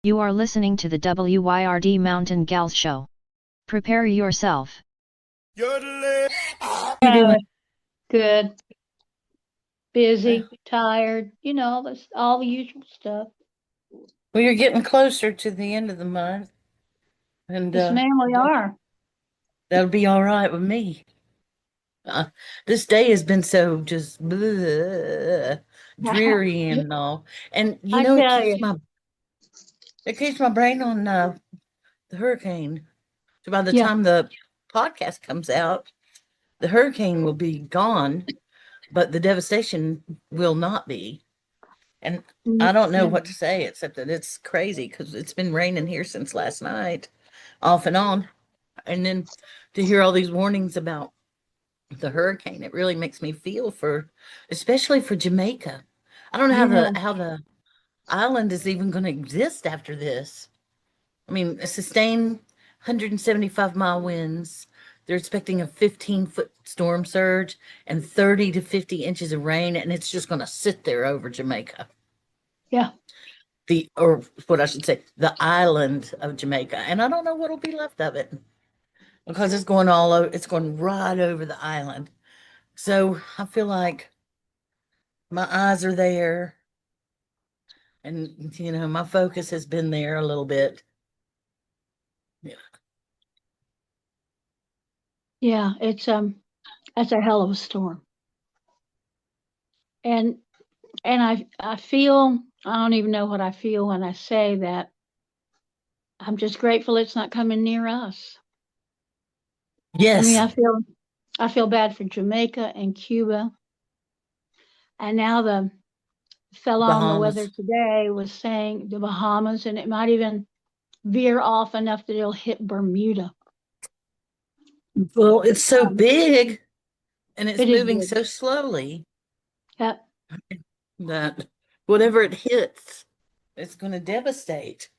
You are listening to the WYRD Mountain Gals Show. Prepare yourself. How you doing? Good. Uh, Busy, tired, all the usual stuff. Well, you're getting closer to the end of the month, and Yes, ma'am, we are. that'll be all right with me. Uh, this day has been so just bleh, dreary and all, and I tell you, it keeps my brain on the hurricane. So by the yeah, time the podcast comes out, the hurricane will be gone, but the devastation will not be. And I don't know yeah, what to say except that it's crazy because it's been raining here since last night, off and on. And then to hear all these warnings about the hurricane, it really makes me feel for, especially for Jamaica. I don't know how yeah, the island is even going to exist after this. I mean, a sustained 175-mile winds. They're expecting a 15-foot storm surge and 30 to 50 inches of rain, and it's just going to sit there over Jamaica. yeah. Or what I should say, the island of Jamaica. And I don't know what'll be left of it because it's going all over, it's going right over the island. So I feel like my eyes are there and, my focus has been there a little bit. Yeah. Yeah, that's a hell of a storm. And I feel, I don't even know what I feel when I say that I'm just grateful it's not coming near us. I mean, Yes, I feel bad for Jamaica and Cuba. And now the fella on the weather Bahamas. today was saying the Bahamas, and it might even veer off enough that it'll hit Bermuda. Well, it's so Um, big and it's it is moving big. so slowly Yeah, that whatever it hits, it's going to devastate.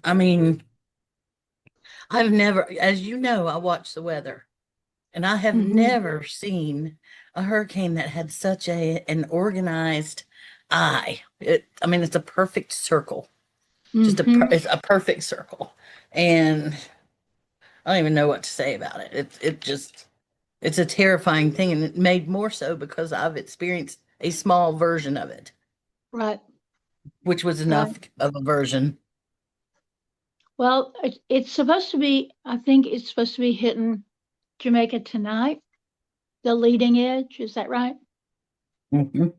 I mean, I've never, as you know, I watch the weather. And I have hmm never seen a hurricane that had such an organized eye. I mean, it's a perfect circle. hmm It's a perfect circle. And I don't even know what to say about it. It's a terrifying thing, and it made more so because I've experienced a small version of it, Right, which was right. enough of a version. Well, it's supposed to be, I think it's supposed to be hitting Jamaica tonight, the leading edge. Is that right? Mhm.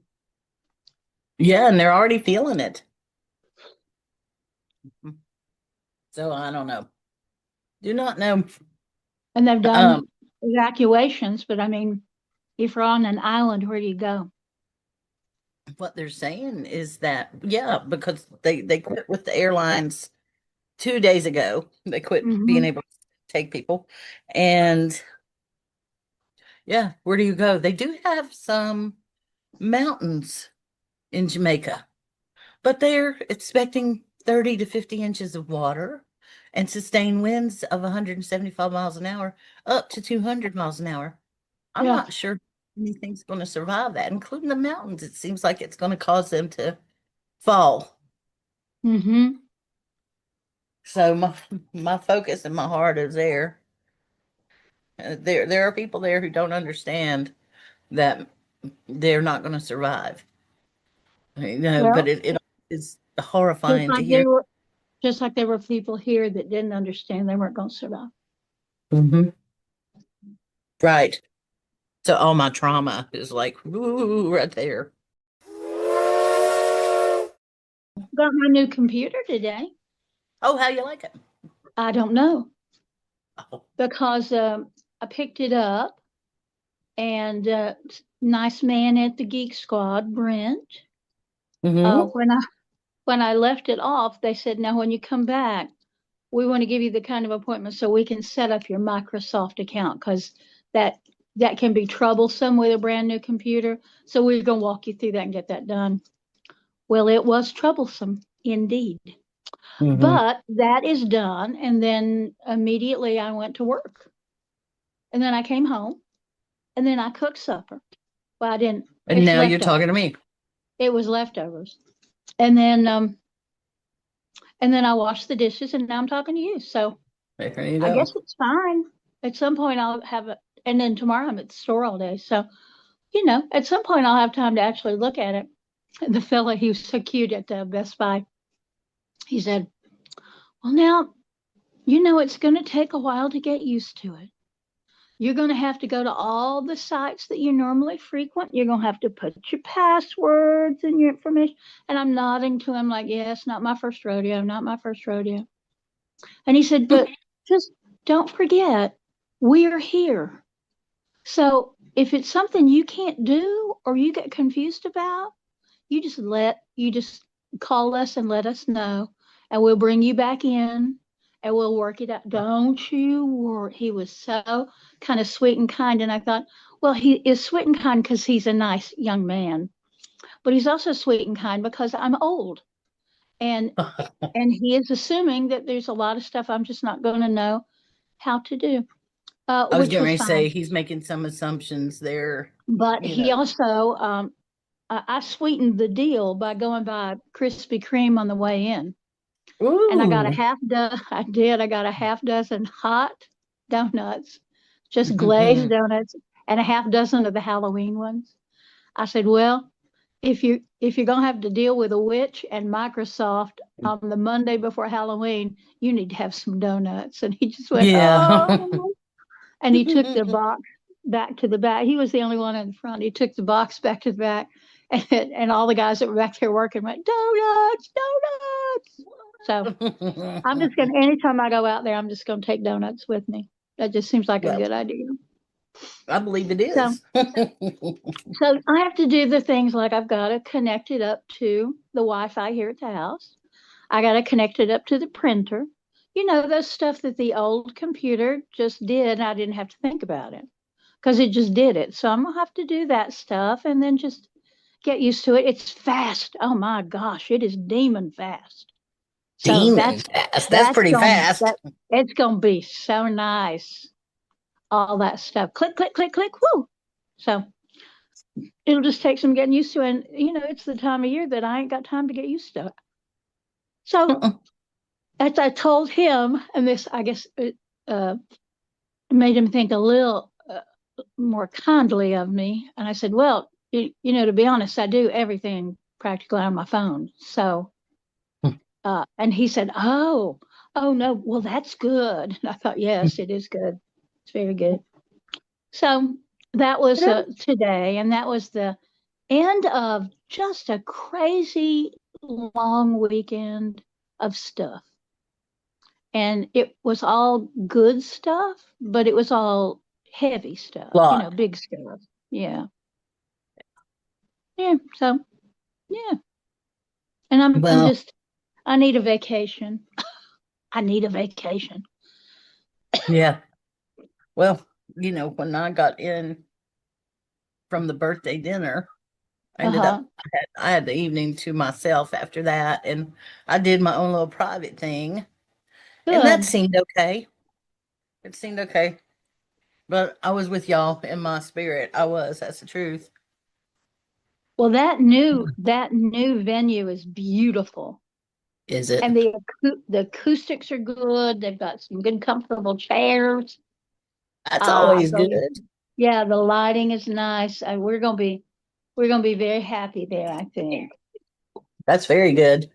Yeah, and they're already feeling it. So I don't know. Do not know. And they've done Um, evacuations, but I mean, if you're on an island, where do you go? what they're saying is that, yeah, because they quit with the airlines 2 days ago. They quit being hmm able to take people. And yeah, where do you go? They do have some mountains in Jamaica, but they're expecting 30 to 50 inches of water and sustained winds of 175 miles an hour up to 200 miles an hour. I'm Yeah. not sure anything's going to survive that, including the mountains. It seems like it's going to cause them to fall. hmm So my focus and my heart is there. There are people there who don't understand that they're not going to survive. But Well, it is just horrifying to like hear. they were, just like there were people here that didn't understand they weren't going to survive. Mhm. Right. So all my trauma is like, ooh, right there. Got my new computer today. Oh, how you like it? I don't know Oh. because I picked it up and nice man at the Geek Squad, Brent. Hmm. When I left it off, they said, "Now, when you come back, we want to give you the kind of appointment so we can set up your Microsoft account because that that can be troublesome with a brand new computer. So we're going to walk you through that and get that done." Well, it was troublesome indeed, Hmm. but that is done, and then immediately I went to work, and then I came home, and then I cooked supper. Well, I didn't. And It's now you're leftovers. talking to me. It was leftovers, and then And then I washed the dishes, and now I'm talking to you. So There you I go. guess it's fine. At some point, I'll have it. And then tomorrow, I'm at the store all day. So, you know, at some point, I'll have time to actually look at it. And the fella, he was so cute at Best Buy. He said, well, now, you know, it's going to take a while to get used to it. You're going to have to go to all the sites that you normally frequent. You're going to have to put your passwords and your information. And I'm nodding to him like, yes, not my first rodeo, not my first rodeo. And he said, but just don't forget, we're here. So if it's something you can't do or you get confused about, you just call us and let us know, and we'll bring you back in and we'll work it out. Don't you worry. He was so kind of sweet and kind. And I thought, well, he is sweet and kind because he's a nice young man, but he's also sweet and kind because I'm old. And he is assuming that there's a lot of stuff I'm just not going to know how to do, I was which getting was ready to say fine. he's making some assumptions there, But you he know. also, I sweetened the deal by going by Krispy Kreme on the way in. And I got a Ooh. half dozen, I did, I got a half dozen hot donuts, just glazed donuts, and a half dozen of the Halloween ones. I said, well, if you're gonna have to deal with a witch and Microsoft on the Monday before Halloween, you need to have some donuts. And he just went, Yeah. oh, and he took the box back to the back. He was the only one in the front. He took the box back to the back, and all the guys that were back there working went, donuts, donuts. So I'm just gonna, anytime I go out there, I'm just gonna take donuts with me. That just seems like a Well, good idea. I believe it So is. so I have to do the things like I've got to connect it up to the Wi-Fi here at the house. I got to connect it up to the printer. You know, those stuff that the old computer just did, and I didn't have to think about it because it just did it. So I'm gonna have to do that stuff and then just get used to it. It's fast. Oh my gosh, it is demon fast. So Demon that's fast. That's that's pretty going fast. that it's gonna be so nice. All that stuff. Click, click, click, click, whoo. So it'll just take some getting used to. And you know, it's the time of year that I ain't got time to get used to it. So as I told him, and this I guess it made him think a little more kindly of me. And I said, well, you know, to be honest, I do everything practically on my phone. So, and he said, oh no, well, that's good. And I thought, yes, it is good. It's very good. So that was today, and that was the end of just a crazy long weekend of stuff. And it was all good stuff, but it was all heavy stuff, you know, Lot. big stuff. Yeah. Yeah. So, yeah. And I'm Well, just, I need a vacation. I need a vacation. yeah. Well, you know, when I got in from the birthday dinner, I ended Uh-huh. up, I had the evening to myself after that, and I did my own little private thing, and that Good. seemed okay. It seemed okay, but I was with y'all in my spirit. I was, that's the truth. Well, that new venue is beautiful. Is it? And the acoustics are good. They've got some good comfortable chairs. That's always good. The yeah, the lighting is nice. And we're gonna be very happy there, I think. That's very good.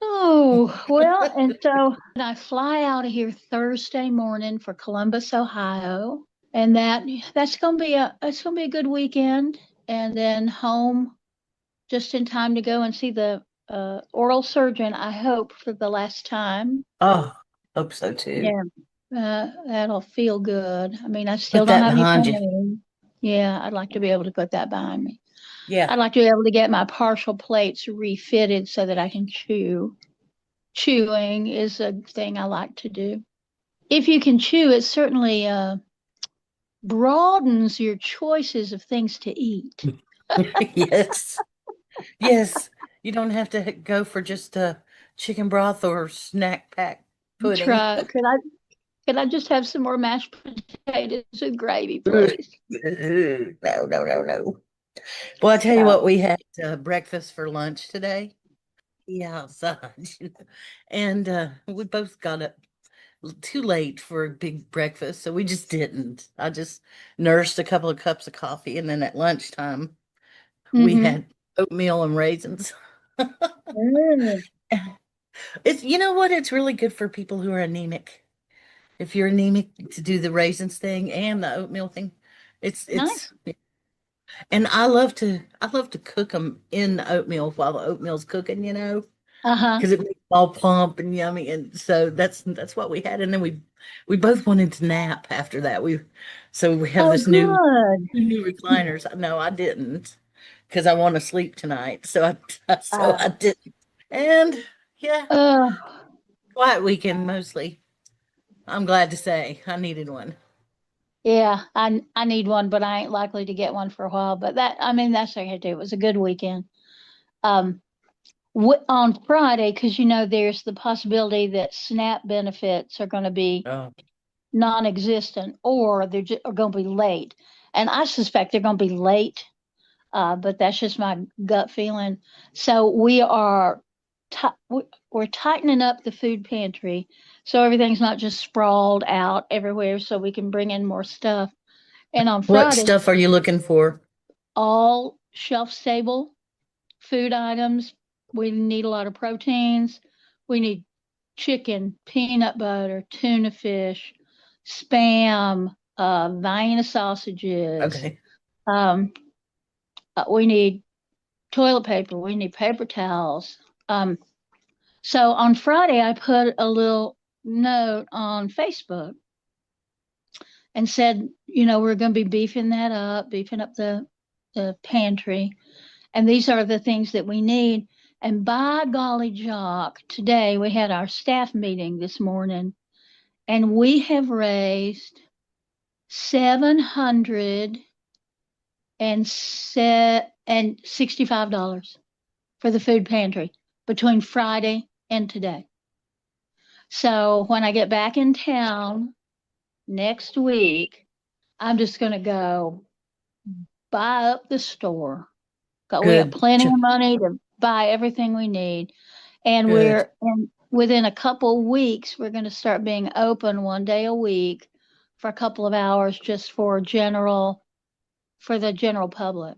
Oh, well, and so I fly out of here Thursday morning for Columbus, Ohio. And that's gonna be a good weekend. And then home just in time to go and see the oral surgeon, I hope, for the last time. Oh, hope so too. Yeah, that'll feel good. I mean, I still Put don't that have any behind you. pain. Yeah, I'd like to be able to put that behind me. Yeah. I'd like to be able to get my partial plates refitted so that I can chew. Chewing is a thing I like to do. If you can chew, it certainly broadens your choices of things to eat. Yes. Yes. You don't have to go for just chicken broth or snack pack pudding. Try. Could I just have some more mashed potatoes and gravy, No, please? no, no, no. Well, I tell you what, So, we had breakfast for lunch today. Yeah, outside. And we both got up too late for a big breakfast, so we just didn't. I just nursed a couple of cups of coffee, and then at lunchtime we mm-hmm. had oatmeal and raisins. Mm, It's you know what? It's really good for people who are anemic. If you're anemic, to do the raisins thing and the oatmeal thing, it's nice. and I love to cook them in the oatmeal while the oatmeal's cooking, Uh-huh. because it makes it all plump and yummy. And so that's what we had. And then we both wanted to nap after that. So we have Oh, this good. new recliners. No, I didn't, because I want to sleep tonight. So so I Uh, didn't. And yeah, uh, quiet weekend mostly. I'm glad to say I needed one. yeah, I need one, but I ain't likely to get one for a while. But I mean, that's okay too. It was a good weekend. Um, on Friday, because there's the possibility that SNAP benefits are going to be Oh, non-existent, or are going to be late. And I suspect they're going to be late, but that's just my gut feeling. So we're tightening up the food pantry, so everything's not just sprawled out everywhere, so we can bring in more stuff. And on what Friday, stuff are you looking for? all shelf stable food items. We need a lot of proteins. We need chicken, peanut butter, tuna fish, spam, Vienna sausages. Okay, Um, we need toilet paper. We need paper towels. So on Friday, I put a little note on Facebook and said, we're going to be beefing up the pantry. And these are the things that we need. And by golly, Jock, today we had our staff meeting this morning, and we have raised $765 for the food pantry between Friday and today. So when I get back in town next week, I'm just going to go buy up the store. We have good, plenty of money to buy everything we need. And good. within a couple weeks, we're going to start being open one day a week for a couple of hours just for the general public. And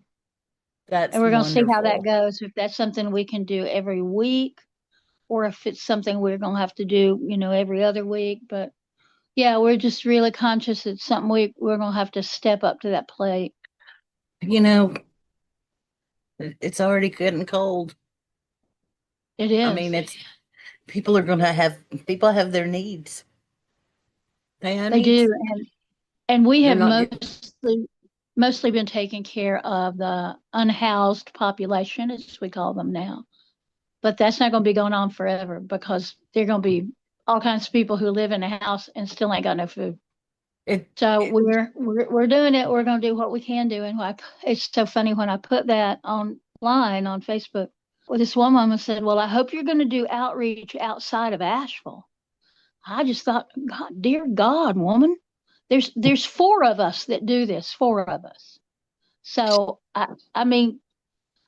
That's we're going to see how that wonderful. goes, if that's something we can do every week or if it's something we're going to have to do, every other week. But yeah, we're just really conscious it's something we're going to have to step up to that plate. You know, it's already getting cold. It I is. mean, it's people have their needs. They have They do. needs. And we They're have not just mostly been taking care of the unhoused population, as we call them now. But that's not going to be going on forever, because there are going to be all kinds of people who live in a house and still ain't got no food. it, So it we're doing it. We're going to do what we can do. And it's so funny when I put that online on Facebook. Well, this one woman said, "Well, I hope you're going to do outreach outside of Asheville." I just thought, God, dear God, woman, there's four of us that do this, four of us. So I mean,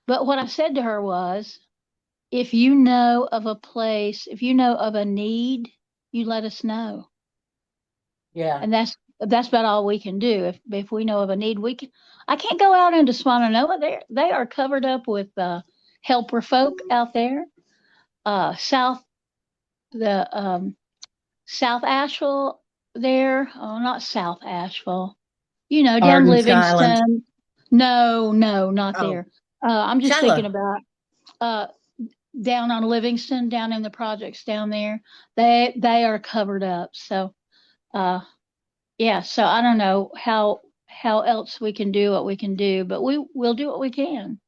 but what I said to her was, if you know of a place, if you know of a need, you let us know. yeah. And that's about all we can do. If we know of a need, we can. I can't go out into Swananoa. They are covered up with helper folk out there. South the South Asheville there. Oh, not South Asheville. Down Arden Skyland. Livingston. No, no, not Oh, there. I'm just thinking Shiloh. about uh, down on Livingston, down in the projects down there. They are covered up. So uh, yeah. So I don't know how else we can do what we can do, but we'll do what we can.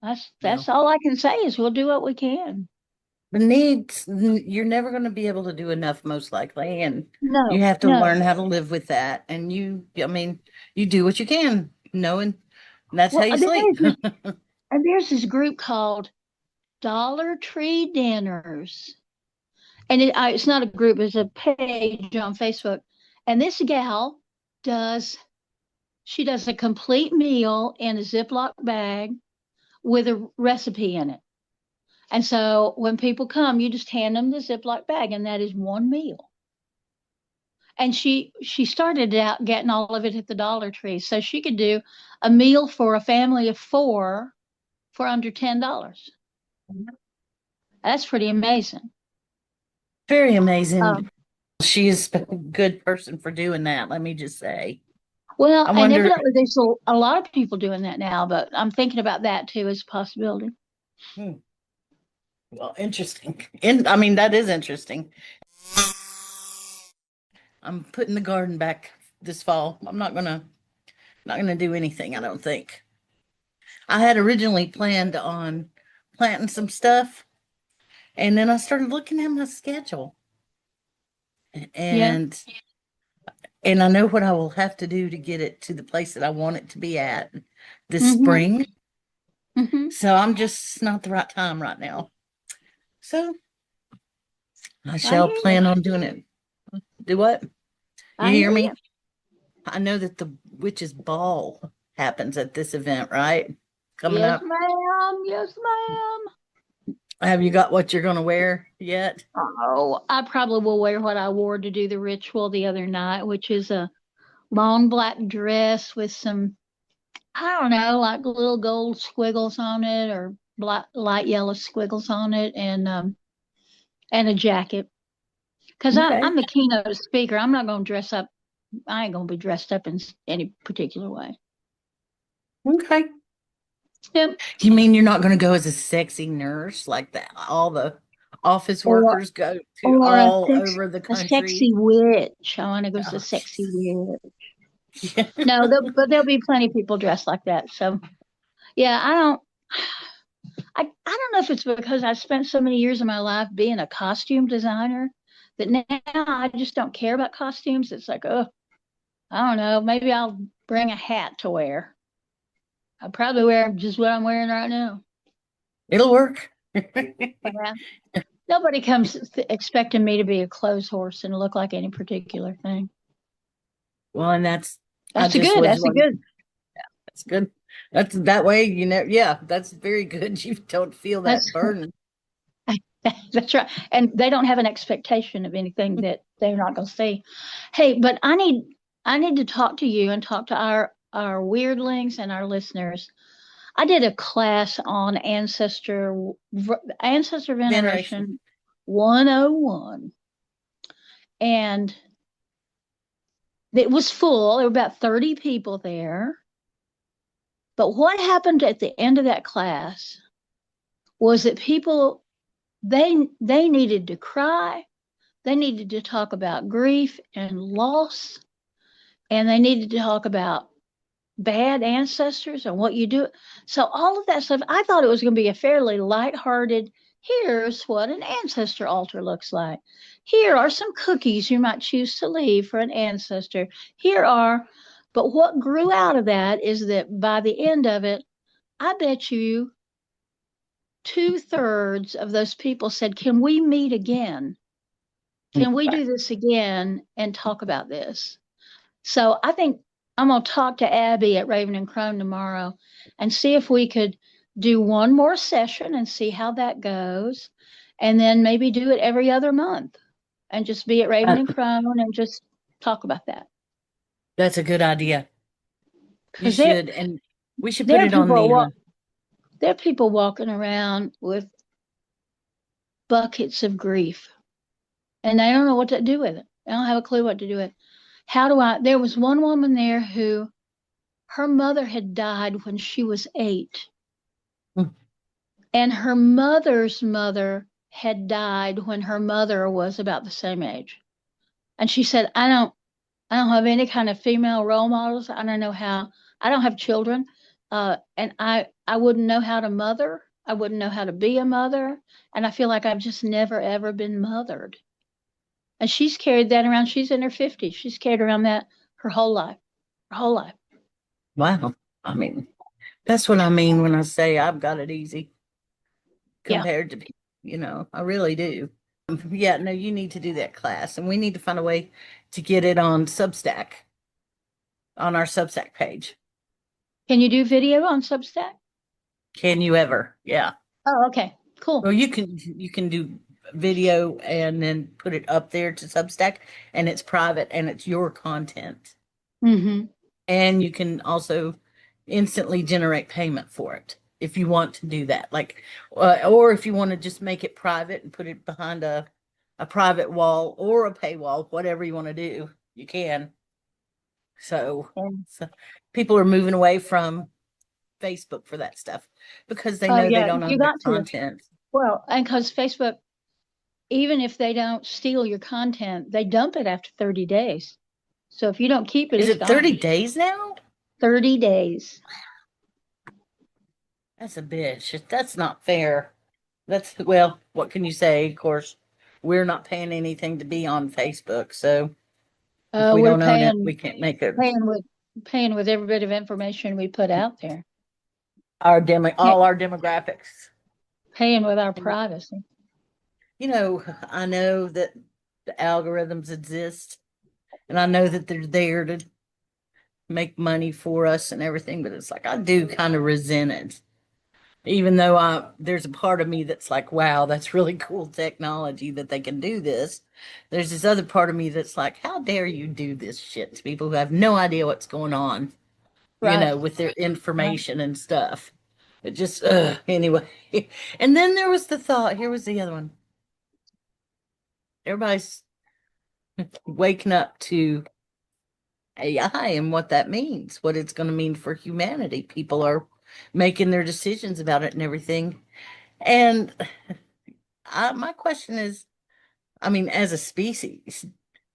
That's Well, all I can say is we'll do what we can. the needs, you're never going to be able to do enough, most likely. And you No, have to no. learn how to live with that. And I mean, you do what you can, knowing. And that's how Well, you sleep. there's this group called Dollar Tree Dinners. And it's not a group, it's a page on Facebook. And this gal does, she does a complete meal in a Ziploc bag with a recipe in it. And so when people come, you just hand them the Ziploc bag, and that is one meal. And she started out getting all of it at the Dollar Tree, so she could do a meal for a family of 4 for under $10. That's pretty amazing. Very amazing. Um, She is a good person for doing that, let me just say. well, I and wonder, evidently there's a lot of people doing that now, but I'm thinking about that too as a possibility. hmm, well, interesting. I mean, that is interesting. I'm putting the garden back this fall. I'm not gonna do anything, I don't think. I had originally planned on planting some stuff, and then I started looking at my schedule, Yeah. and I know what I will have to do to get it to the place that I want it to be at this Mm-hmm. spring. Mm-hmm. So I'm just not the right time right now. So I I shall hear you. plan on doing it. Do what? You I hear hear you. me? I know that the witch's ball happens at this event, right? Coming Yes, up. ma'am. Yes, ma'am. Have you got what you're going to wear yet? Oh, I probably will wear what I wore to do the ritual the other night, which is a long black dress with some, I don't know, like little gold squiggles on it or black, light yellow squiggles on it, and a jacket. Because Okay. I'm the keynote speaker. I'm not going to dress up. I ain't going to be dressed up in any particular way. Okay. Yep. You mean you're not going to go as a sexy nurse like that? All the office Or workers go to or all over the a country. sexy witch. I want to go as a Oh, sexy Jesus. witch. Yeah. No, but there'll be plenty of people dressed like that. So yeah, I don't know if it's because I've spent so many years of my life being a costume designer that now I just don't care about costumes. It's like, oh, I don't know, maybe I'll bring a hat to wear. I'll probably wear just what I'm wearing right now. It'll work. Yeah. Nobody comes expecting me to be a clothes horse and look like any particular thing. Well, and I That's a just good. was That's a one. good. That's good. That's that way, yeah, that's very good. You don't feel that That's burden. that's right. And they don't have an expectation of anything that they're not going to see. Hey, but I need to talk to you and talk to our weirdlings and our listeners. I did a class on ancestor Veneration. veneration 101, and it was full. There were about 30 people there. But what happened at the end of that class was that people they needed to cry, they needed to talk about grief and loss, and they needed to talk about bad ancestors and what you do. So all of that stuff, I thought it was going to be a fairly lighthearted, here's what an ancestor altar looks like. Here are some cookies you might choose to leave for an ancestor. Here are, but what grew out of that is that by the end of it, I bet you 2/3 of those people said, can we meet again? Can we do this again and talk about this? So I think I'm going to talk to Abby at Raven and Crone tomorrow and see if we could do one more session and see how that goes. And then maybe do it every other month and just be at Raven Uh, and Crone and just talk about that. that's a good idea. You Because should, and we should put there are it on the. there are people walking around with buckets of grief and they don't know what to do with it. They don't have a clue what to do with it. There was one woman there who her mother had died when she was 8, Mm. and her mother's mother had died when her mother was about the same age. And she said, I don't have any kind of female role models. I don't know how. I don't have children, and I wouldn't know how to mother. I wouldn't know how to be a mother, and I feel like I've just never ever been mothered. And she's carried that around. She's in her 50s. She's carried around that her whole life. Her whole life. Wow. I mean, That's what I mean when I say I've got it easy Yeah. compared to people, I really do. Yeah, no, you need to do that class, and we need to find a way to get it on Substack, on our Substack page. Can you do video on Substack? Can you ever? Yeah. Oh, okay. Cool. Well, you can do video and then put it up there to Substack, and it's private and it's your content. Mm-hmm. And you can also instantly generate payment for it if you want to do that. Like, or if you want to just make it private and put it behind a private wall or a paywall, whatever you want to do, you can. So people are moving away from Facebook for that stuff because they Oh, know they yeah. don't You own their got to. content. Well, and because Facebook, even if they don't steal your content, they dump it after 30 days. So if you don't keep it, Is it's it 30 gone. days now? 30 days. That's a bitch. That's not fair. Well, what can you say? Of course, we're not paying anything to be on Facebook, so if we We're don't own it, we can't make it. paying with every bit of information we put out there. All our demographics. Paying with our And, privacy. I know that the algorithms exist, and I know that they're there to make money for us and everything, but it's like I do kind of resent it. Even though there's a part of me that's like, wow, that's really cool technology that they can do this. There's this other part of me that's like, how dare you do this shit to people who have no idea what's going on, Right. with their information and stuff. It just, anyway. And then there was the thought, here was the other one. Everybody's waking up to AI and what that means, what it's going to mean for humanity. People are making their decisions about it and everything. And my question is, I mean, as a species,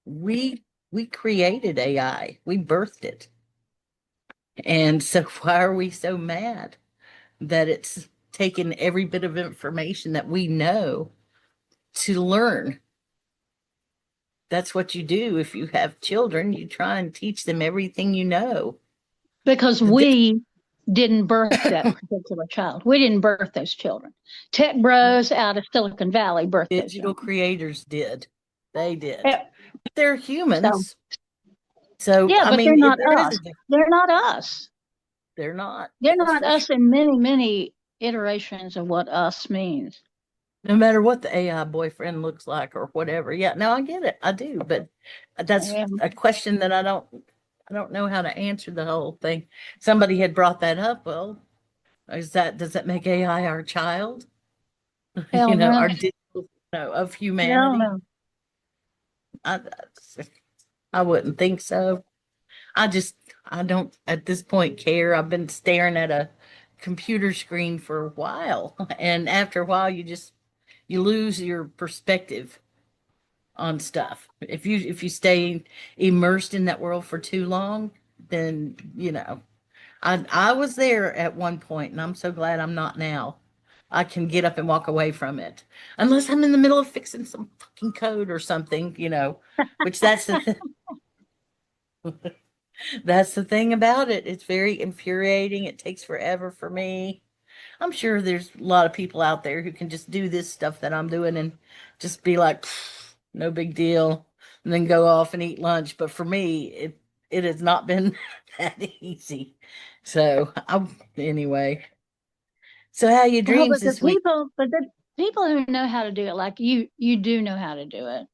we we created AI, we birthed it, and so why are we so mad that it's taken every bit of information that we know to learn? That's what you do if you have children. You try and teach them everything you know. Because The di- we didn't birth that particular child. We didn't birth those children. Tech bros out of Silicon Valley birthed those digital children. creators did. They did. Yeah. But they're So, humans. So, yeah, I but they're mean, not there is us. They're not us. they're not. They're That's not for sure. us in many, many iterations of what us means. No matter what the AI boyfriend looks like or whatever. Yeah, no, I get it. I do, but that's And a question that I don't know how to answer the whole thing. Somebody had brought that up. Well, does that make AI our child? hell no. Our digital, of Hell humanity? no. I I wouldn't think so. I don't at this point care. I've been staring at a computer screen for a while, and after a while you lose your perspective on stuff. If you stay immersed in that world for too long, then I was there at one point, and I'm so glad I'm not now. I can get up and walk away from it, unless I'm in the middle of fixing some fucking code or something, which that's the thing about it. It's very infuriating. It takes forever for me. I'm sure there's a lot of people out there who can just do this stuff that I'm doing and just be like, "Pfft, no big deal," and then go off and eat lunch. But for me, it has not been that easy. Anyway. So how your Well, dreams this week? but the people who know how to do it, like you do know how to do it.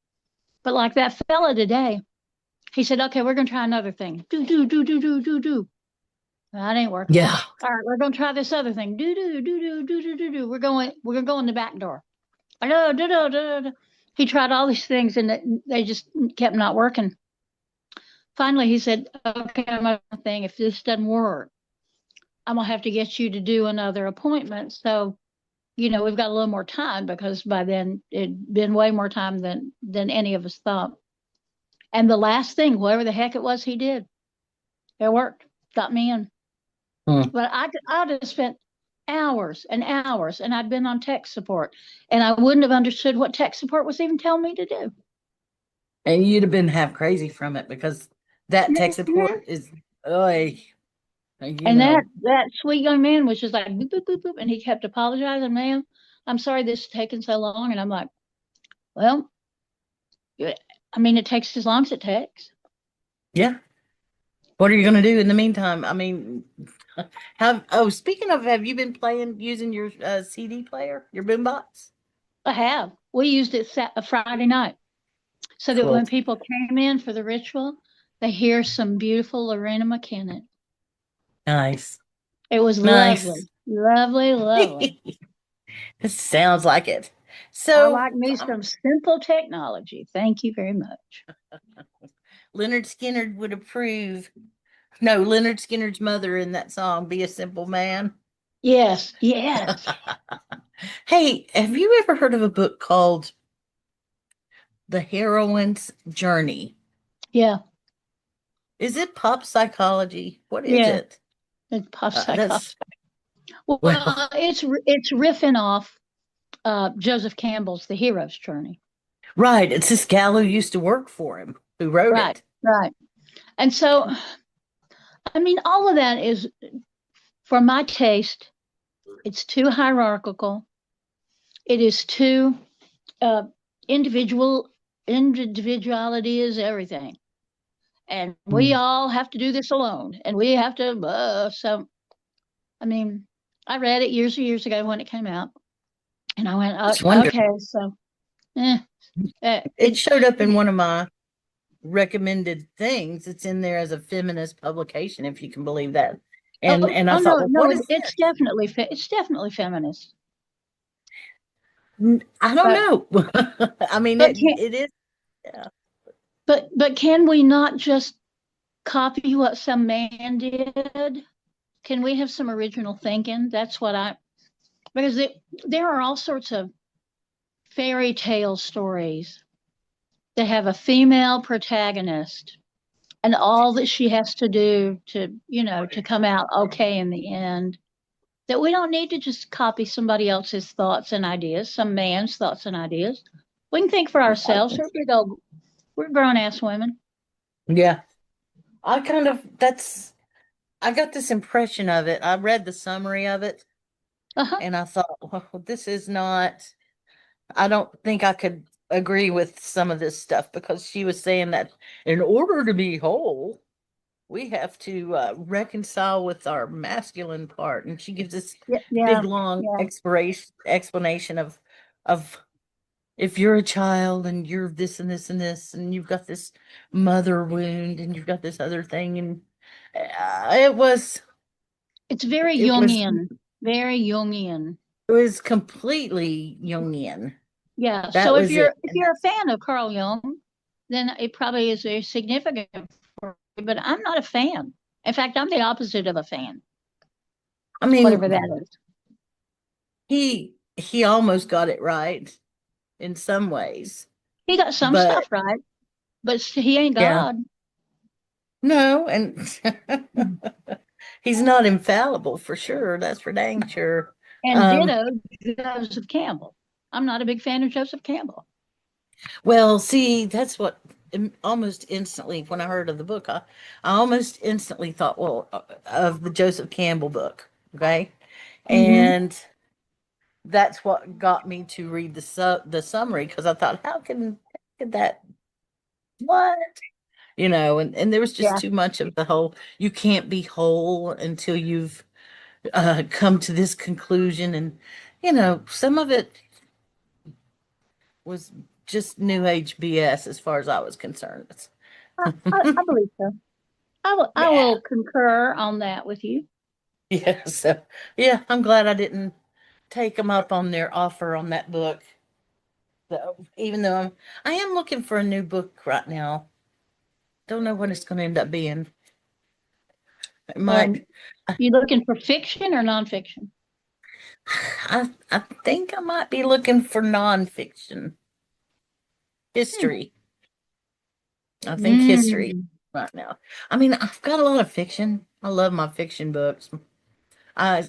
But like that fella today, he said, "Okay, we're gonna try another thing. Do. That ain't working. Yeah. All right, we're gonna try this other thing. Do. We're gonna go in the back door. Do. He tried all these things and they just kept not working. Finally, he said, "Okay, another thing. If this doesn't work, I'm gonna have to get you to do another appointment." So, we've got a little more time because by then it'd been way more time than any of us thought. And the last thing, whatever the heck it was he did, it worked. Got me in. Hmm. But I'd have spent hours and hours, and I'd been on tech support, and I wouldn't have understood what tech support was even telling me to do. And you'd have been half crazy from it because that tech Mhm. support is, oh, You And know, that sweet young man was just like boop boop boop boop, and he kept apologizing, ma'am. I'm sorry this is taking so long, and I'm like, well, I mean, it takes as long as it takes. yeah. What are you going to do in the meantime? I mean, speaking of, have you been using your CD player, your boombox? I have. We used it a Friday night so that Cool. when people came in for the ritual, they hear some beautiful Lorena McKenna. Nice. It was Nice. lovely, lovely, lovely. It sounds like it. I So, like me some simple technology. Thank you very much. Leonard Skinner would approve. No, Leonard Skinner's mother in that song, Be a Simple Man. Yes, yes, Hey, have you ever heard of a book called The Heroine's Journey? yeah, Is it pop psychology? What is yeah. it? It's pop That's psychology. well, Well, it's riffing off Joseph Campbell's The Hero's Journey. right. It's this gal who used to work for him who wrote Right, it. right. And so, I mean, all of that is, for my taste, it's too hierarchical. It is too uh, individual. Individuality is everything, and we Hmm. all have to do this alone, and we have to. So, I mean, I read it years ago when it came out, and I went, It's okay, wonderful. so, eh, It showed up in one of my recommended things. It's in there as a feminist publication, if you can believe that. And I oh thought, no, well, no, what is it's this? definitely it's definitely feminist, I don't but know. I mean, but can it is. Yeah. but can we not just copy what some man did? Can we have some original thinking? That's what I, because there are all sorts of fairy tale stories that have a female protagonist and all that she has to do to, to come out okay in the end. That we don't need to just copy somebody else's thoughts and ideas, some man's thoughts and ideas. We can think for ourselves. We're grown ass women. Yeah. I kind of, I got this impression of it. I read the summary of it Uh huh. and I thought, well, this is not, I don't think I could agree with some of this stuff because she was saying that in order to be whole, we have to reconcile with our masculine part. And she gives this Yeah, yeah, big long yeah. explanation of if you're a child and you're this and this and this, and you've got this mother wound and you've got this other thing. And it was, It's very it was, Jungian, very Jungian. it was completely Jungian. Yeah. That So was it. if And you're a that's, fan of Carl Jung, then it probably is very significant for you. But I'm not a fan. In fact, I'm the opposite of a fan, I mean, whatever that is. he almost got it right in some ways, He got some but stuff right, but he ain't yeah, God. no, and he's not infallible for sure. That's for dang sure. And Um, ditto Joseph Campbell. I'm not a big fan of Joseph Campbell. well, see, that's what almost instantly when I heard of the book, I almost instantly thought, well, of the Joseph Campbell book, okay, Hmm. and that's what got me to read the summary because I thought, how could that what and there was just Yeah. too much of the whole you can't be whole until you've come to this conclusion, and some of it was just new age BS as far as I was concerned. I believe so. I Yeah. will concur on that with you. Yeah, so yeah, I'm glad I didn't take them up on their offer on that book. So, even though I am looking for a new book right now. Don't know what it's going to end up being. It might. Um, you looking for fiction or nonfiction? I think I might be looking for nonfiction Hmm. history. I think history Mm. right now. I mean, I've got a lot of fiction. I love my fiction books. I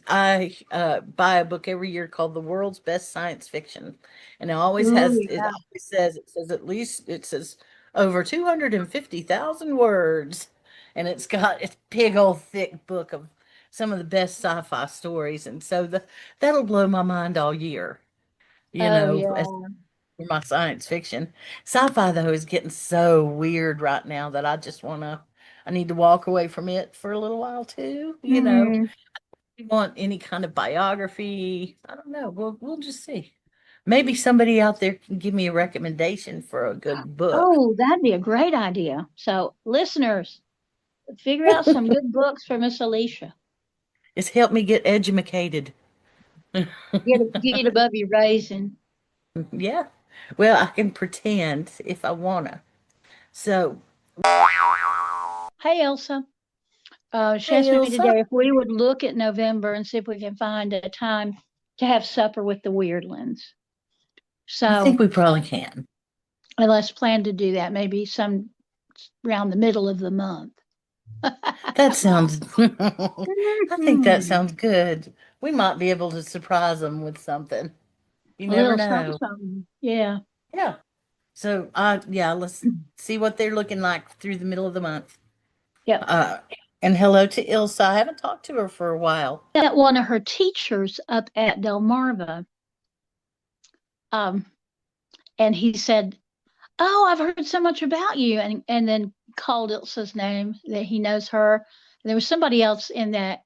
buy a book every year called The World's Best Science Fiction, and Ooh, it yeah. always says at least it says over 250,000 words, and it's got a big old thick book of some of the best sci-fi stories, and so that'll blow my mind all year. You Oh know, as yeah. for my science fiction, sci-fi though is getting so weird right now that I need to walk away from it for a little while too. Hmm. You want any kind of biography? I don't know. We'll just see. Maybe somebody out there can give me a recommendation for a good book. Oh, that'd be a great idea. So, listeners, figure out some good books for Miss Alicia. It's helped me get educated. Get above your raisin. Yeah. Well, I can pretend if I wanna. So, Hey, Elsa. She hey, asked me Elsa, today if we would look at November and see if we can find a time to have supper with the Weirdlands. I think So we probably can. let's plan to do that maybe some around the middle of the month. That sounds, I think that Mhm. sounds good. We might be able to surprise them with something. You A never little something, know. something. Yeah. Yeah. So, yeah, let's see what they're looking like through the middle of the month. Yep. Uh, and hello to Ilsa. I haven't talked to her for a while. Met one of her teachers up at Delmarva. Um, and he said, "Oh, I've heard so much about you," and then called Ilsa's name that he knows her. And there was somebody else in that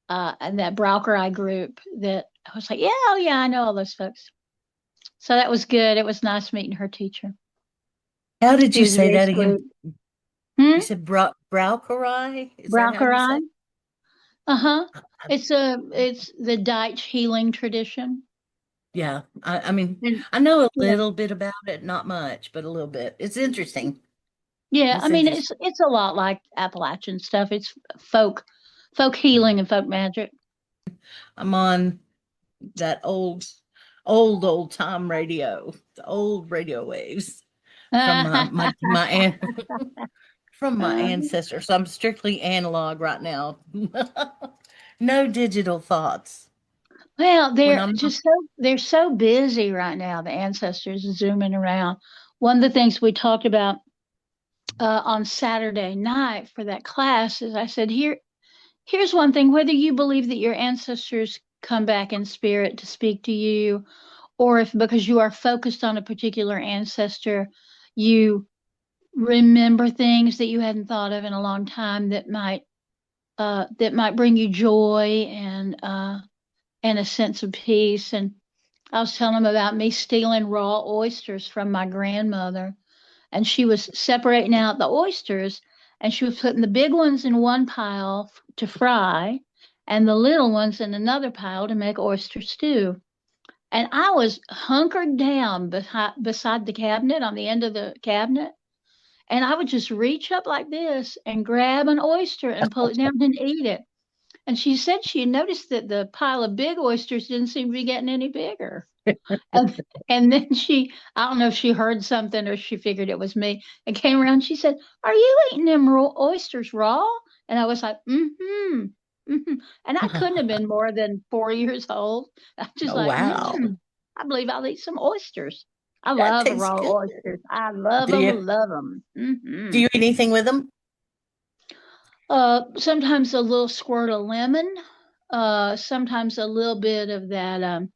Browker Eye group that I was like, "Yeah, oh yeah, I know all those folks." So that was good. It was nice meeting her teacher. How did He you was say very that again? sweet. Hmm? You said Braucherei? Is that how Browker you say Eye. it? Uh-huh. I- It's the Deitch healing tradition. Yeah. I mean, And I know a yeah. little bit about it, not much, but a little bit. It's interesting. Yeah, I It's mean interesting. it's a lot like Appalachian stuff. It's folk healing and folk magic. I'm on that old time radio, the old radio waves from from my Uh, ancestors. So I'm strictly analog right now. No digital thoughts. well, When I'm they're so busy right now, the ancestors zooming around. One of the things we talked about on Saturday night for that class is I said, here's one thing, whether you believe that your ancestors come back in spirit to speak to you, or if because you are focused on a particular ancestor, you remember things that you hadn't thought of in a long time that might bring you joy and a sense of peace. And I was telling them about me stealing raw oysters from my grandmother, and she was separating out the oysters, and she was putting the big ones in one pile to fry, and the little ones in another pile to make oyster stew. And I was hunkered down beside the cabinet on the end of the cabinet. And I would just reach up like this and grab an oyster and pull it down and eat it. And she said she had noticed that the pile of big oysters didn't seem to be getting any bigger. And, and then I don't know if she heard something or she figured it was me and came around. She said, "Are you eating them oysters raw?" And I was like, "Mm-hmm. Mm-hmm." And I couldn't have been more than 4 years old. I just Oh, like, wow. I believe I'll eat some oysters. I That love tastes raw good. oysters. I love Do them, you love them. Mm-hmm. do you eat anything with them? Sometimes a little squirt of lemon. Sometimes a little bit of that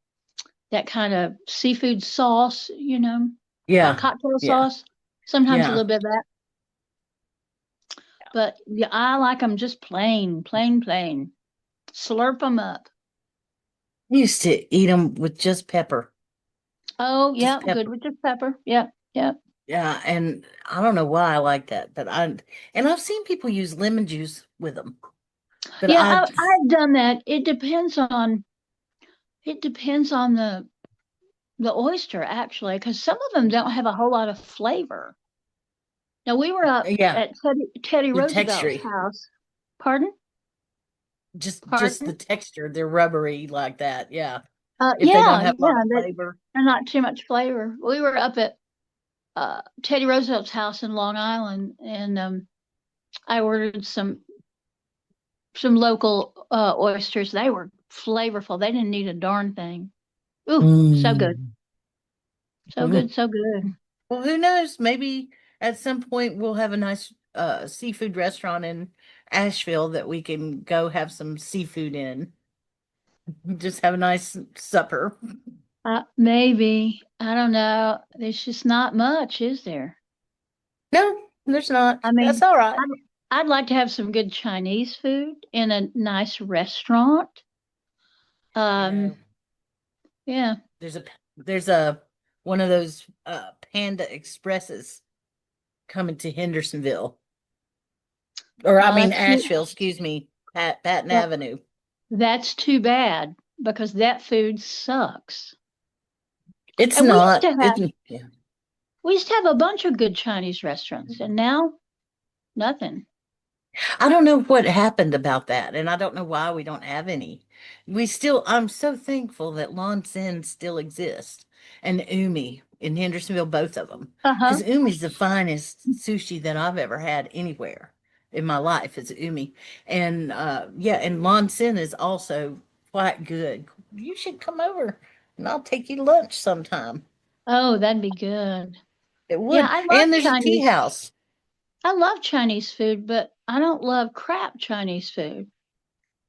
kind of seafood sauce, like Yeah. cocktail Yeah. sauce. Sometimes a Yeah. little bit of that. But yeah, I like them just plain, plain, plain. Slurp them up. I used to eat them with just pepper. Oh, Just yeah, good pepper. with just pepper. Yep, yep. Yeah, and I don't know why I like that, but I've seen people use lemon juice with them. But Yeah, I I've done that. It depends on the oyster actually, because some of them don't have a whole lot of flavor. Now we were up yeah, at Teddy the Roosevelt's texture, house. Pardon? just the Pardon? texture, they're rubbery like that. Yeah. If they don't Yeah, have a lot of that flavor. and not too much flavor. We were up at Teddy Roosevelt's house in Long Island, and I ordered some local oysters. They were flavorful. They didn't need a darn thing. Ooh, so good, Mm. so good, so good. Well, who knows? Maybe at some point we'll have a nice seafood restaurant in Asheville that we can go have some seafood in. Just have a nice supper. Maybe. I don't know. There's just not much, is there? No, there's not. I That's mean, all right. I'd like to have some good Chinese food in a nice restaurant. You know, Um, yeah. there's a one of those Panda Expresses coming to Hendersonville. Or I mean That's too, Asheville, excuse me, Patton well, Avenue. that's too bad because that food sucks. It's And not. It's yeah. we used to have a bunch of good Chinese restaurants, and now nothing. I don't know what happened about that, and I don't know why we don't have any. I'm so thankful that Lon Sin still exists and Umi in Hendersonville, both of them. Uh-huh. Because Umi's the finest sushi that I've ever had anywhere in my life is Umi. And yeah, and Lon Sin is also quite good. You should come over and I'll take you to lunch sometime. Oh, that'd be good. It Yeah, would. And there's a tea Chinese. house. I love Chinese food, but I don't love crap Chinese food.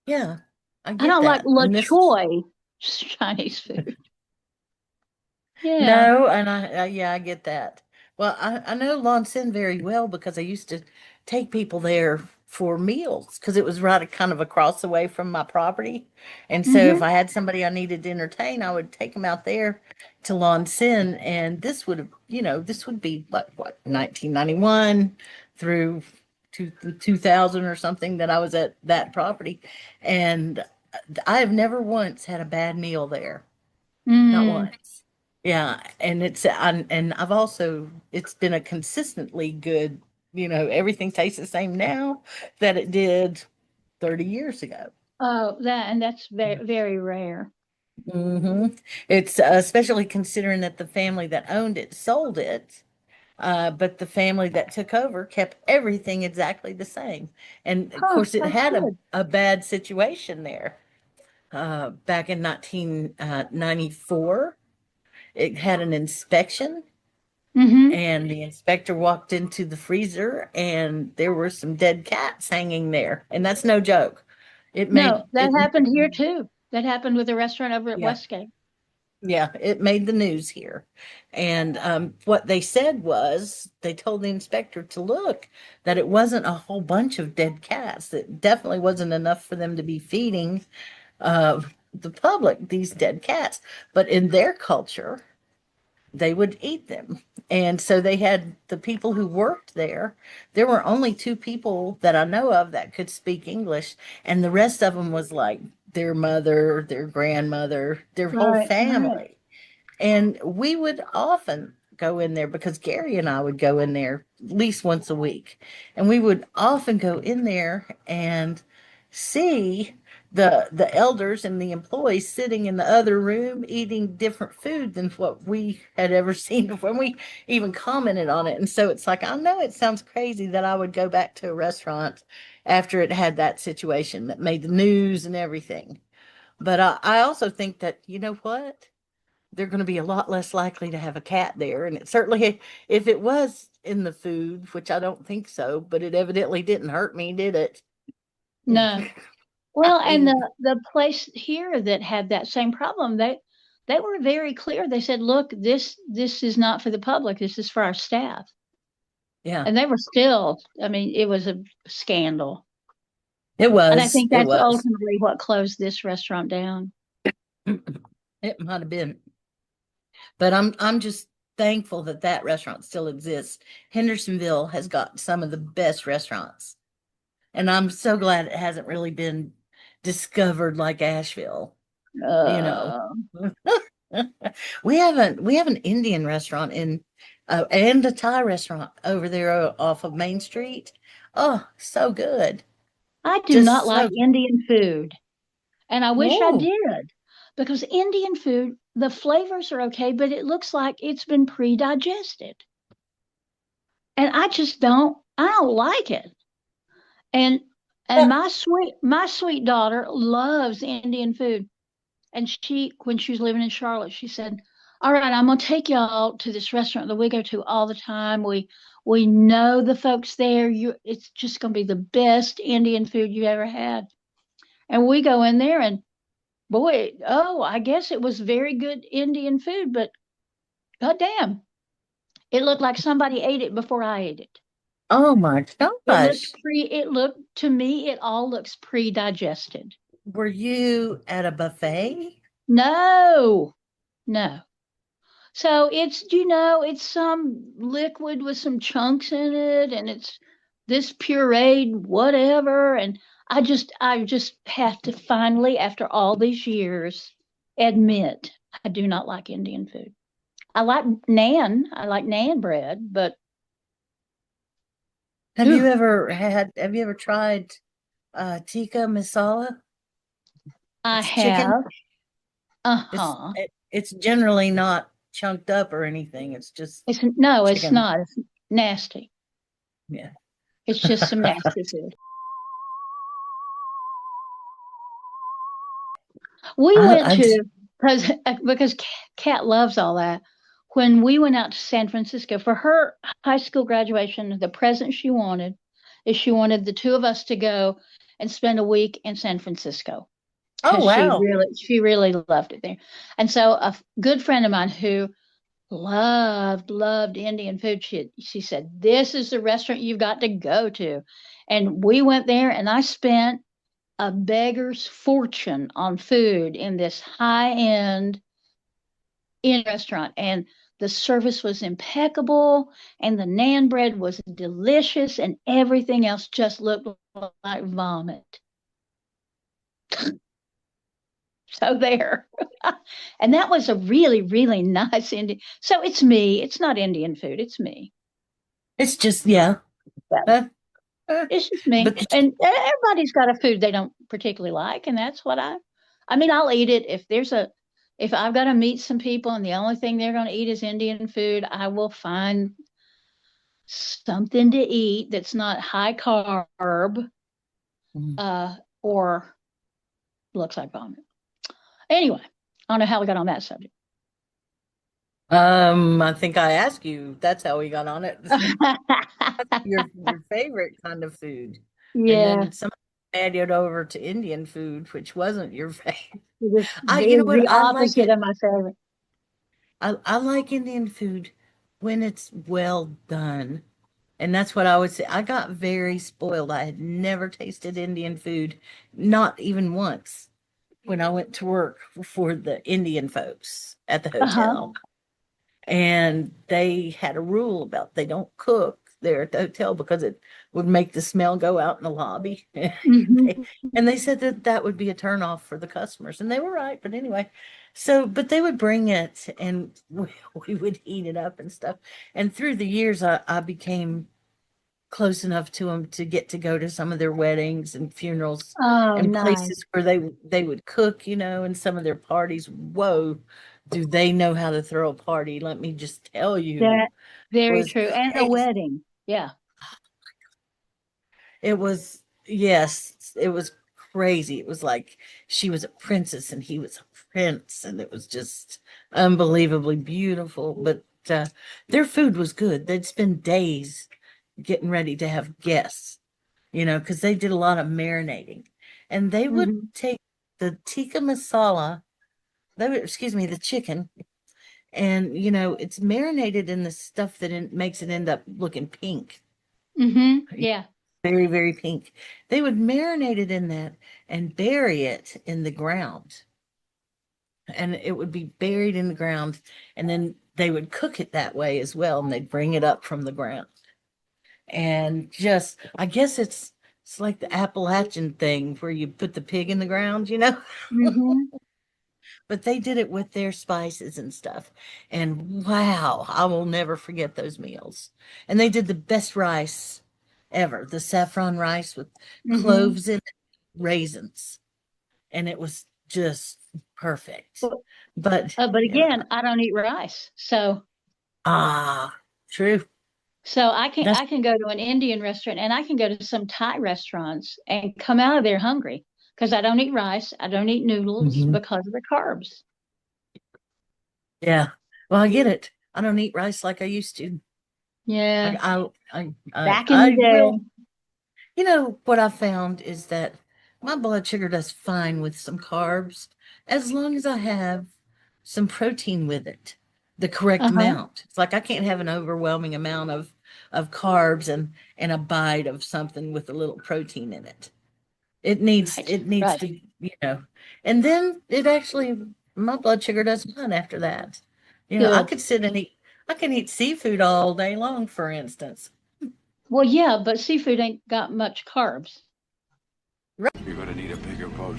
Yeah, I I get don't like that. La And this Choy Chinese food. Yeah. No, and yeah, I get that. Well, I know Lon Sin very well because I used to take people there for meals because it was right kind of across the way from my property. And so if Mm-hmm. I had somebody I needed to entertain, I would take them out there to Lon Sin. And this would have, this would be what, 1991 through 2000 or something that I was at that property. And I have never once had a bad meal there. Not Mm. once. Yeah, and and I've also it's been a consistently good, everything tastes the same now that it did 30 years ago. Oh, that's very, very rare. hmm It's especially considering that the family that owned it sold it, but the family that took over kept everything exactly the same. And of Huh, course, it that's had good. a bad situation there back in 1994. It had an inspection. Mm-hmm. And the inspector walked into the freezer and there were some dead cats hanging there. And that's no joke. It No, made that it, happened here too. That happened with a restaurant over at yeah, Westgate. yeah, it made the news here. And what they said was they told the inspector to look that it wasn't a whole bunch of dead cats. It definitely wasn't enough for them to be feeding the public these dead cats. But in their culture, they would eat them. And so they had the people who worked there. There were only two people that I know of that could speak English, and the rest of them was like their mother, their grandmother, their whole Right, right. family. And we would often go in there because Gary and I would go in there at least once a week. And we would often go in there and see the elders and the employees sitting in the other room eating different food than what we had ever seen before. And we even commented on it. And so it's like, I know it sounds crazy that I would go back to a restaurant after it had that situation that made the news and everything. But I also think that, you know what? They're going to be a lot less likely to have a cat there. And it certainly, if it was in the food, which I don't think so, but it evidently didn't hurt me, did it? No. I Well, and mean, the place here that had that same problem, they were very clear. They said, "Look, this is not for the public. This is for our staff." yeah, And they were still, I mean, it was a scandal. it And I was. think It that's was. ultimately what closed this restaurant down. It might have been, but I'm just thankful that that restaurant still exists. Hendersonville has got some of the best restaurants, and I'm so glad it hasn't really been discovered like Asheville. You know, Uh, we have an Indian restaurant in and a Thai restaurant over there off of Main Street. Oh, so good. I do not Just like so Indian food, and I wish I oh, did because Indian food, the flavors are okay, but it looks like it's been pre-digested. And I don't like it. And and yeah, my sweet daughter loves Indian food. And when she was living in Charlotte, she said, all right, I'm gonna take y'all to this restaurant that we go to all the time. We know the folks there. It's just gonna be the best Indian food you ever had. And we go in there and boy, oh, I guess it was very good Indian food, but goddamn, it looked like somebody ate it before I ate it. Oh my gosh. It looked to me, it all looks pre-digested. Were you at a buffet? No, no. So it's some liquid with some chunks in it, and it's this pureed whatever. And I just have to finally, after all these years, admit I do not like Indian food. I like naan bread, but whew, Have you ever tried tikka masala? I It's chicken. have. Uh-huh. It's generally not chunked up or anything. It's just No, it's chicken. not. It's nasty. Yeah. It's just some nasty food. We went I to because Kat loves all that. When we went out to San Francisco for her high school graduation, the present she wanted is she wanted the two of us to go and spend a week in San Francisco oh because wow. she really loved it there. And so a good friend of mine who loved Indian food, she said, "This is the restaurant you've got to go to." And we went there and I spent a beggar's fortune on food in this high-end in restaurant, and the service was impeccable, and the naan bread was delicious, and everything else just looked like vomit. So there. And that was a really nice Indian. So it's me. It's not Indian food. It's me. It's just yeah. Yeah, Uh, uh, it's just me. but the, And everybody's got a food they don't particularly like, and that's what I mean, I'll eat it if I've got to meet some people and the only thing they're going to eat is Indian food, I will find something to eat that's not high carb, mm. or looks like vomit. Anyway, I don't know how we got on that subject. I think I asked you. That's how we got on it. Your favorite kind of food, and Yeah, then somebody added over to Indian food, which wasn't your favorite. it You know is what? the opposite of my favorite. I like Indian food when it's well done. And that's what I would say. I got very spoiled. I had never tasted Indian food, not even once, when I went to work for the Indian folks at the Uh-huh. hotel. And they had a rule about they don't cook there at the hotel because it would make the smell go out in the lobby. Hmm. And they said that that would be a turnoff for the customers. And they were right. But anyway, so, but they would bring it and we would eat it up and stuff. And through the years, I became close enough to them to get to go to some of their weddings and funerals Oh, and nice. places where they would cook, and some of their parties. Whoa, do they know how to throw a party? Let me just tell you, That very was true. And a crazy. wedding. Yeah. It was, yes, it was crazy. It was like she was a princess and he was a prince, and it was just unbelievably beautiful. But their food was good. They'd spend days getting ready to have guests, because they did a lot of marinating. And they would Hmm. take the tikka masala, excuse me, the chicken, and it's marinated in the stuff that makes it end up looking pink. Yeah. Very, very pink. They would marinate it in that and bury it in the ground. And it would be buried in the ground. And then they would cook it that way as well. And they'd bring it up from the ground. And just, I guess it's like the Appalachian thing where you put the pig in the ground. Hmm. But they did it with their spices and stuff. And wow, I will never forget those meals. And they did the best rice ever, the saffron rice with Hmm. cloves in it, raisins. And it was just perfect. But, But, but again, I don't eat rice. ah, true. So That's I can go to an Indian restaurant and I can go to some Thai restaurants and come out of there hungry because I don't eat rice, I don't eat noodles mhm. because of the carbs. Yeah. Well, I get it. I don't eat rice like I used to. Yeah, back in the I day. will. You know, what I found is that my blood sugar does fine with some carbs as long as I have some protein with it, the correct Uh-huh. amount. It's like I can't have an overwhelming amount of carbs and a bite of something with a little protein in it. Right, It needs right. to, and then it actually my blood sugar does fine after that. I Good. could sit and eat I can eat seafood all day long, for instance. Well, yeah, but seafood ain't got much carbs. You're gonna need a bigger boat.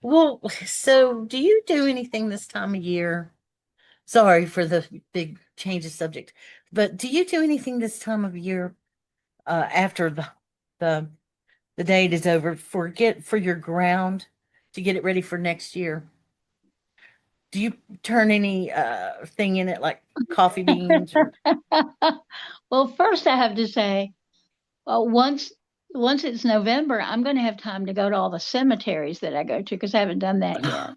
Well, so do you do anything this time of year? Sorry for the big change of subject, but do you do anything this time of year after the the date is over for your ground to get it ready for next year? Do you turn any thing in it like coffee beans or Well, first I have to say, once it's November, I'm going to have time to go to all the cemeteries that I go to because I haven't done that yet.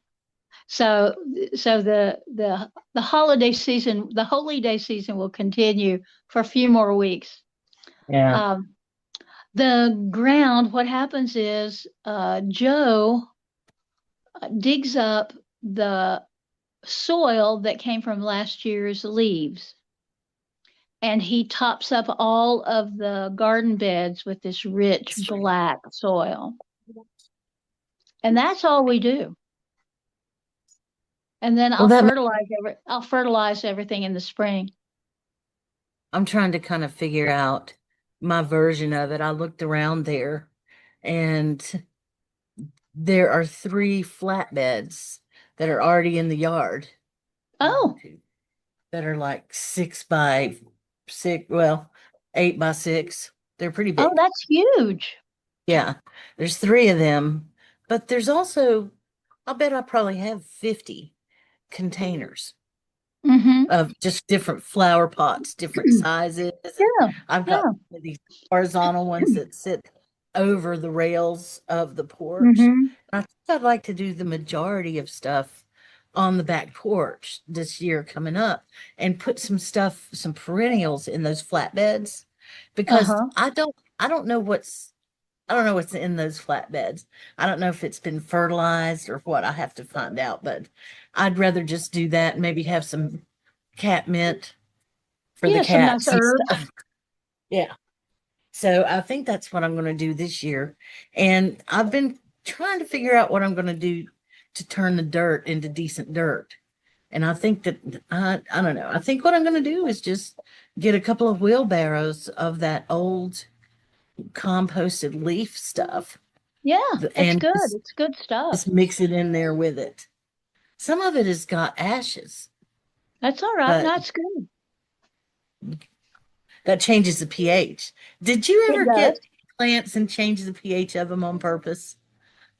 So, so the holiday season, the holy day season will continue for a few more weeks. yeah. Um, the ground, what happens is Joe digs up the soil that came from last year's leaves, and he tops up all of the garden beds with this rich black soil. And that's all we do. And then Well, I'll fertilize everything in the spring. I'm trying to kind of figure out my version of it. I looked around there and there are three flatbeds that are already in the yard. One, Oh, two, that are like 6 by 6, well, 8 by 6. They're pretty oh, big. that's huge. Yeah, there's three of them, but there's also, I bet I probably have 50 containers Mm-hmm. of just different flower pots, different sizes. And Yeah, I've got yeah. these horizontal ones that sit over the rails of the porch. Mm-hmm. I think I'd like to do the majority of stuff on the back porch this year coming up and put some stuff, some perennials in those flatbeds because Uh-huh. I don't know what's in those flatbeds. I don't know if it's been fertilized or what. I have to find out, but I'd rather just do that and maybe have some cat mint for the Yeah, some nice cats and herbs. stuff. Yeah. So I think that's what I'm going to do this year. And I've been trying to figure out what I'm going to do to turn the dirt into decent dirt. And I think that I don't know. I think what I'm going to do is just get a couple of wheelbarrows of that old composted leaf stuff Yeah, it's and good. It's good stuff. just mix it in there with it. Some of it has got ashes, That's all right. but That's good. that changes the pH. Did you It ever does. get plants and change the pH of them on purpose?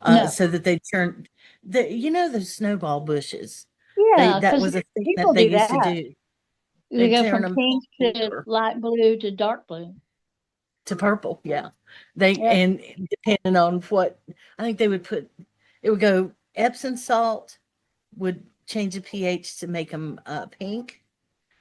No. So that they turn those snowball bushes. Yeah, That because was a thing that people they do used to that. do. They They'd go turn from them pink to or light blue to dark blue. to purple. Yeah. They Yep. and depending on what I think they would put, it would go Epsom salt would change the pH to make them pink,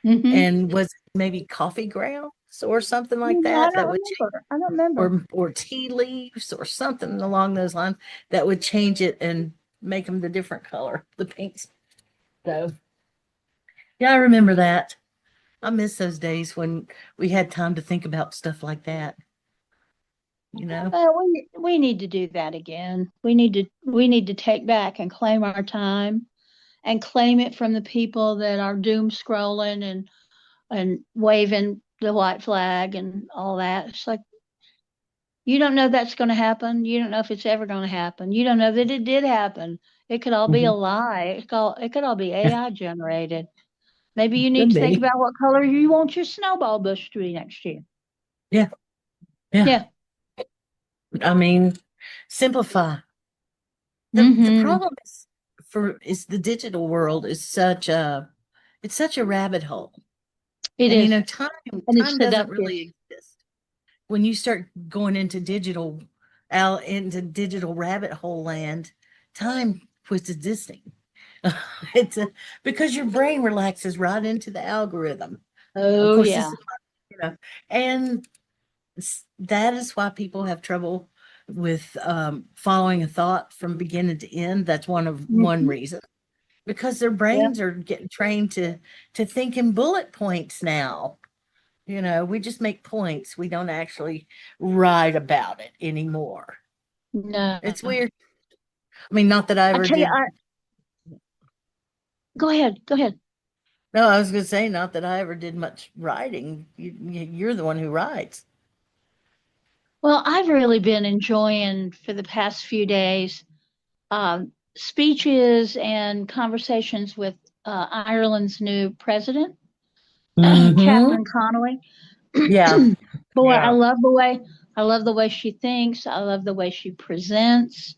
Mm-hmm. and was maybe coffee grounds or something like I that don't that would change, remember. I don't remember. or tea leaves or something along those lines that would change it and make them the different color, the pinks. So yeah, I remember that. I miss those days when we had time to think about stuff like that, you know? We need to do that again. We need to take back and claim our time and claim it from the people that are doom scrolling and waving the white flag and all that. It's like you don't know that's going to happen. You don't know if it's ever going to happen. You don't know that it did happen. It could all be a Mhm. lie. It could all be AI generated. Maybe you need Could to think be. about what color you want your snowball bush to be next year. Yeah. Yeah. Yeah. I mean, simplify. The Mm-hmm. problem is the digital world is such a rabbit hole. It And is. And it's time doesn't seductive. really exist. When you start going into digital rabbit hole land, time was existing. It's because your brain relaxes right into the algorithm. Of Oh, course, yeah. this is, and that is why people have trouble with following a thought from beginning to end. That's one Mhm. reason, because their Yeah. brains are getting trained to think in bullet points now. We just make points. We don't actually write about it anymore. No. It's weird. I mean, not that I I ever tell you, did. go ahead. Go ahead. No, I was going to say, not that I ever did much writing. You're the one who writes. Well, I've really been enjoying for the past few days speeches and conversations with Ireland's new president, Mm-hmm. Catherine Connolly. Yeah. Boy, Yeah. I love the way she thinks. I love the way she presents.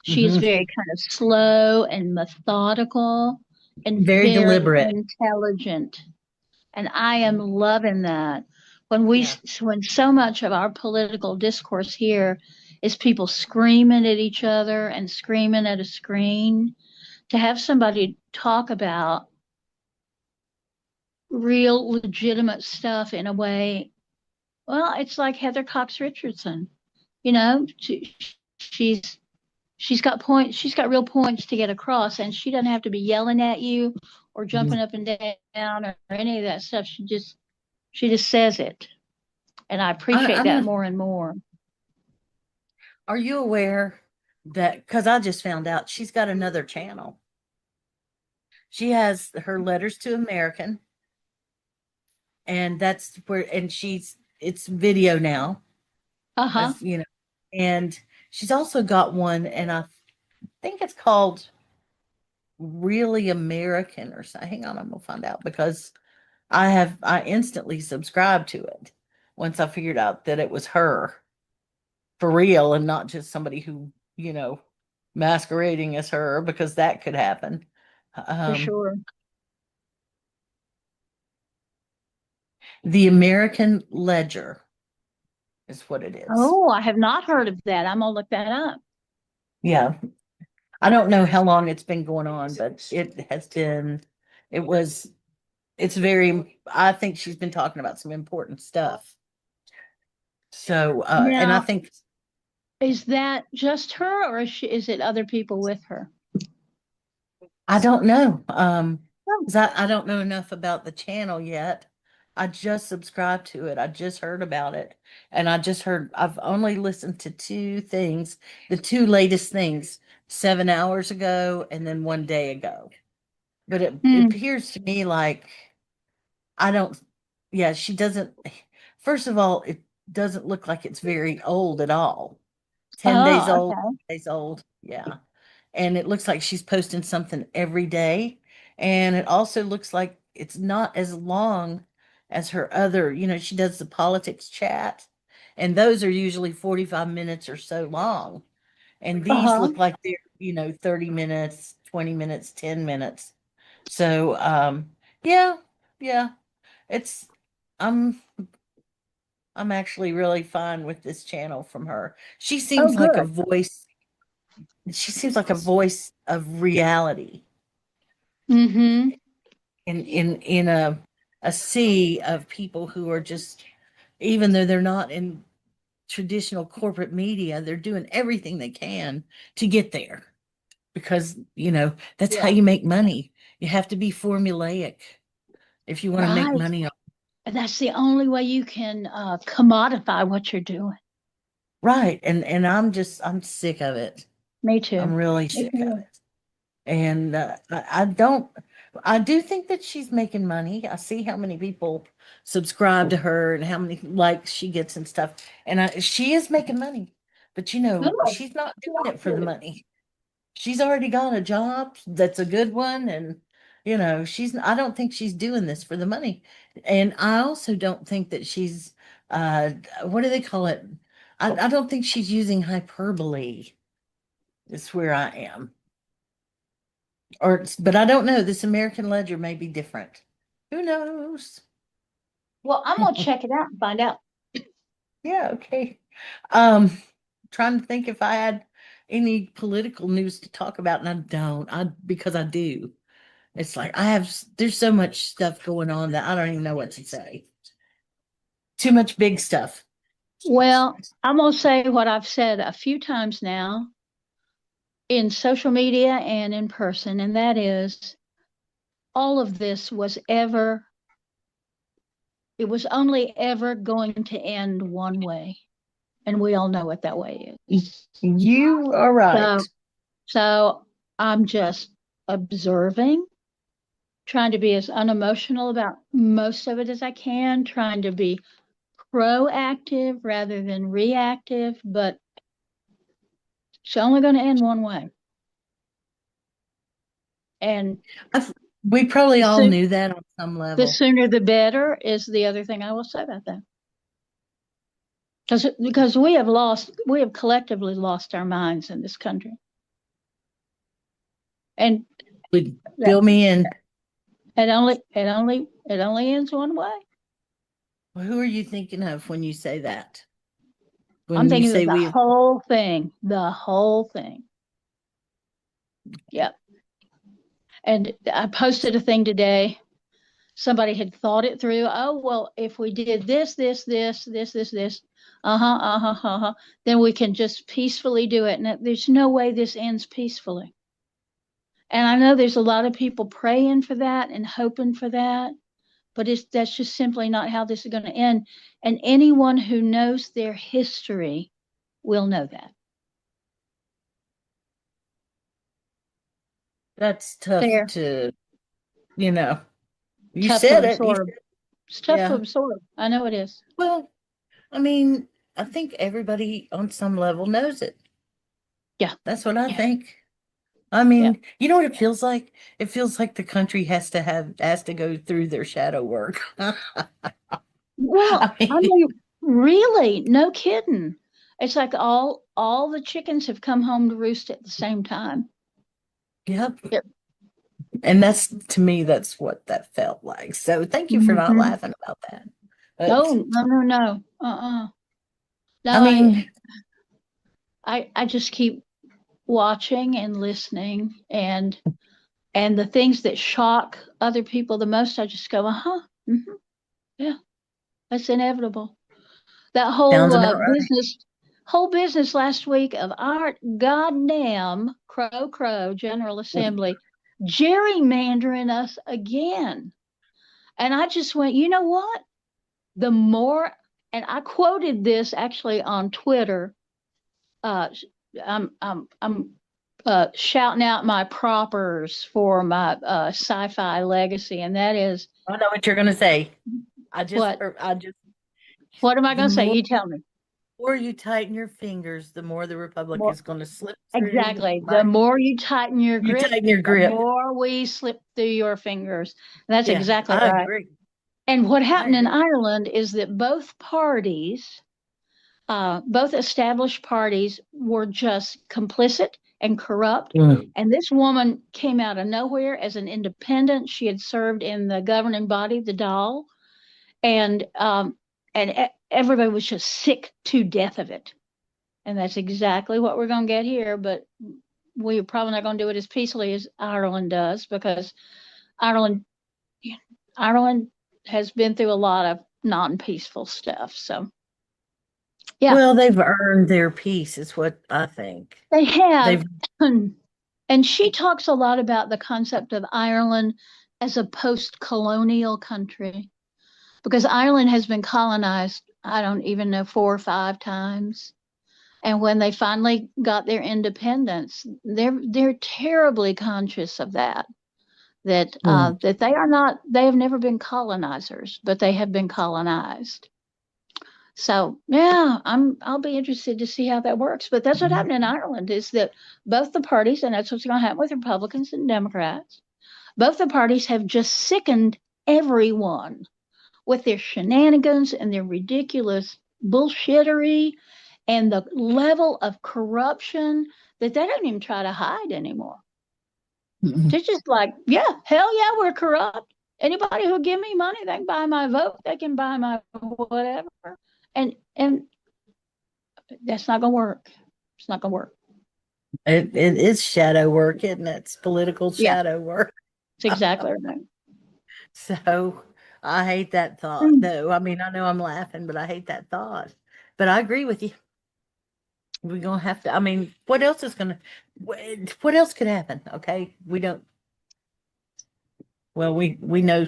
She is Hmm. very kind of slow and methodical and Very very deliberate. intelligent. And I am loving that. Yeah. When so much of our political discourse here is people screaming at each other and screaming at a screen, to have somebody talk about real legitimate stuff in a way, well, it's like Heather Cox Richardson. You know, she's she's got real points to get across, and she doesn't have to be yelling at you or jumping Mhm. up and down or any of that stuff. She just says it, and I appreciate that I'm. more and more. Are you aware that? Because I just found out she's got another channel. She has her letters to American, and that's where. And it's video now, Uh-huh. as you know. And she's also got one, and I think it's called Really American or something. Hang on, I'm gonna find out because I instantly subscribed to it once I figured out that it was her for real and not just somebody who, masquerading as her, because that could happen. For Um, sure. the American Ledger is what it is. Oh, I have not heard of that. I'm gonna look that up. Yeah. I don't know how long it's been going on, but it was, it's I think she's been talking about some important stuff. So, and I Now, think, is that just her, or is it other people with her? I don't know. Oh. 'Cause I don't know enough about the channel yet. I just subscribed to it. I just heard about it. And I've only listened to two things, the two latest things, 7 hours ago and then one day ago. But it Hmm. appears to me like I don't, yeah, she doesn't, first of all, it doesn't look like it's very old at all. 10 days Oh, old, okay. days old. Yeah. And it looks like she's posting something every day. And it also looks like it's not as long as her other, she does the politics chat, and those are usually 45 minutes or so long. And these Uh-huh. look like they're, 30 minutes, 20 minutes, 10 minutes. So, yeah, yeah, it's, I'm, I'm actually really fine with this channel from her. Oh, good. She seems like a voice of reality Mm-hmm. in a sea of people who are just, even though they're not in traditional corporate media, they're doing everything they can to get there, because that's how Yeah. you make money. You have to be formulaic if you want to make Right. money. And that's the only way you can commodify what you're doing. Right. And I'm sick of it. Me I'm too. really Me sick of too. it. And I do think that she's making money. I see how many people subscribe to her and how many likes she gets and stuff. And she is making money, but Good. she's not doing it for the money. She's already got a job that's a good one. And, I don't think she's doing this for the money. And I also don't think that she's, uh, what do they call it? I don't think she's using hyperbole. Is where I am. But I don't know. This American Ledger may be different. Who knows? Well, I'm gonna check it out and find out. Yeah, okay. Um, trying to think if I had any political news to talk about, and I don't. Because I do. It's like there's so much stuff going on that I don't even know what to say. Too much big stuff. Well, I'm going to say what I've said a few times now in social media and in person, and that is all of this it was only ever going to end one way. And we all know what that way is. You are right. So I'm just observing, trying to be as unemotional about most of it as I can, trying to be proactive rather than reactive, but it's only going to end one way. And we probably all knew that on some level. The sooner the better is the other thing I will say about that. Because we have collectively lost our minds in this country. And fill me in. It only ends one way. Well, who are you thinking of when you say that? I'm thinking of the whole thing. The whole thing. Yep. And I posted a thing today. Somebody had thought it through. Oh, well, if we did this, then we can just peacefully do it. And there's no way this ends peacefully. And I know there's a lot of people praying for that and hoping for that, but that's just simply not how this is going to end. And anyone who knows their history will know that. That's tough to, you tough said to it. absorb. It's tough to absorb. I know it is. Well, I mean, I think everybody on some level knows it. Yeah. That's what I think. I mean, you know what it feels like? It feels like the country has to go through their shadow work. Well, I mean, really, no kidding. It's like all the chickens have come home to roost at the same time. Yep. And to me, that's what that felt like. So thank you for not laughing about that. But, no. No, I mean, I just keep watching and listening, and the things that shock other people the most, I just go, yeah, that's inevitable. That whole business last week of our goddamn crow General Assembly gerrymandering us again. And I just went, you know what? The more, and I quoted this actually on Twitter. I'm shouting out my propers for my sci-fi legacy, and that is. I know what you're going to say. What am I going to say? You tell me. The more you tighten your fingers, the more the Republic is going to slip through. Exactly. The more you tighten your grip, the more we slip through your fingers. And that's exactly right. I agree. And what happened in Ireland is that both parties, both established parties, were just complicit and corrupt. And this woman came out of nowhere as an independent. She had served in the governing body, the Dáil, and everybody was just sick to death of it. And that's exactly what we're going to get here. But we're probably not going to do it as peacefully as Ireland does, because Ireland has been through a lot of non-peaceful stuff. So, yeah. Well, they've earned their peace, is what I think. They have. And she talks a lot about the concept of Ireland as a post-colonial country, because Ireland has been colonized, I don't even know, 4 or 5 times. And when they finally got their independence, they're terribly conscious of that they have never been colonizers, but they have been colonized. So yeah, I'll be interested to see how that works. But that's what happened in Ireland, is that both the parties, and that's what's going to happen with Republicans and Democrats, both the parties have just sickened everyone with their shenanigans and their ridiculous bullshittery and the level of corruption that they don't even try to hide anymore. They're just like, yeah, hell yeah, we're corrupt. Anybody who give me money, they can buy my vote, they can buy my whatever. And that's not going to work. It's not going to work. It is shadow work, isn't it? It's political Yeah, shadow work. it's exactly right. So I hate that thought, Mm. though. I mean, I know I'm laughing, but I hate that thought. But I agree with you. We're gonna have to. I mean, what else is gonna? What else could happen? Okay, we don't. Well, we know.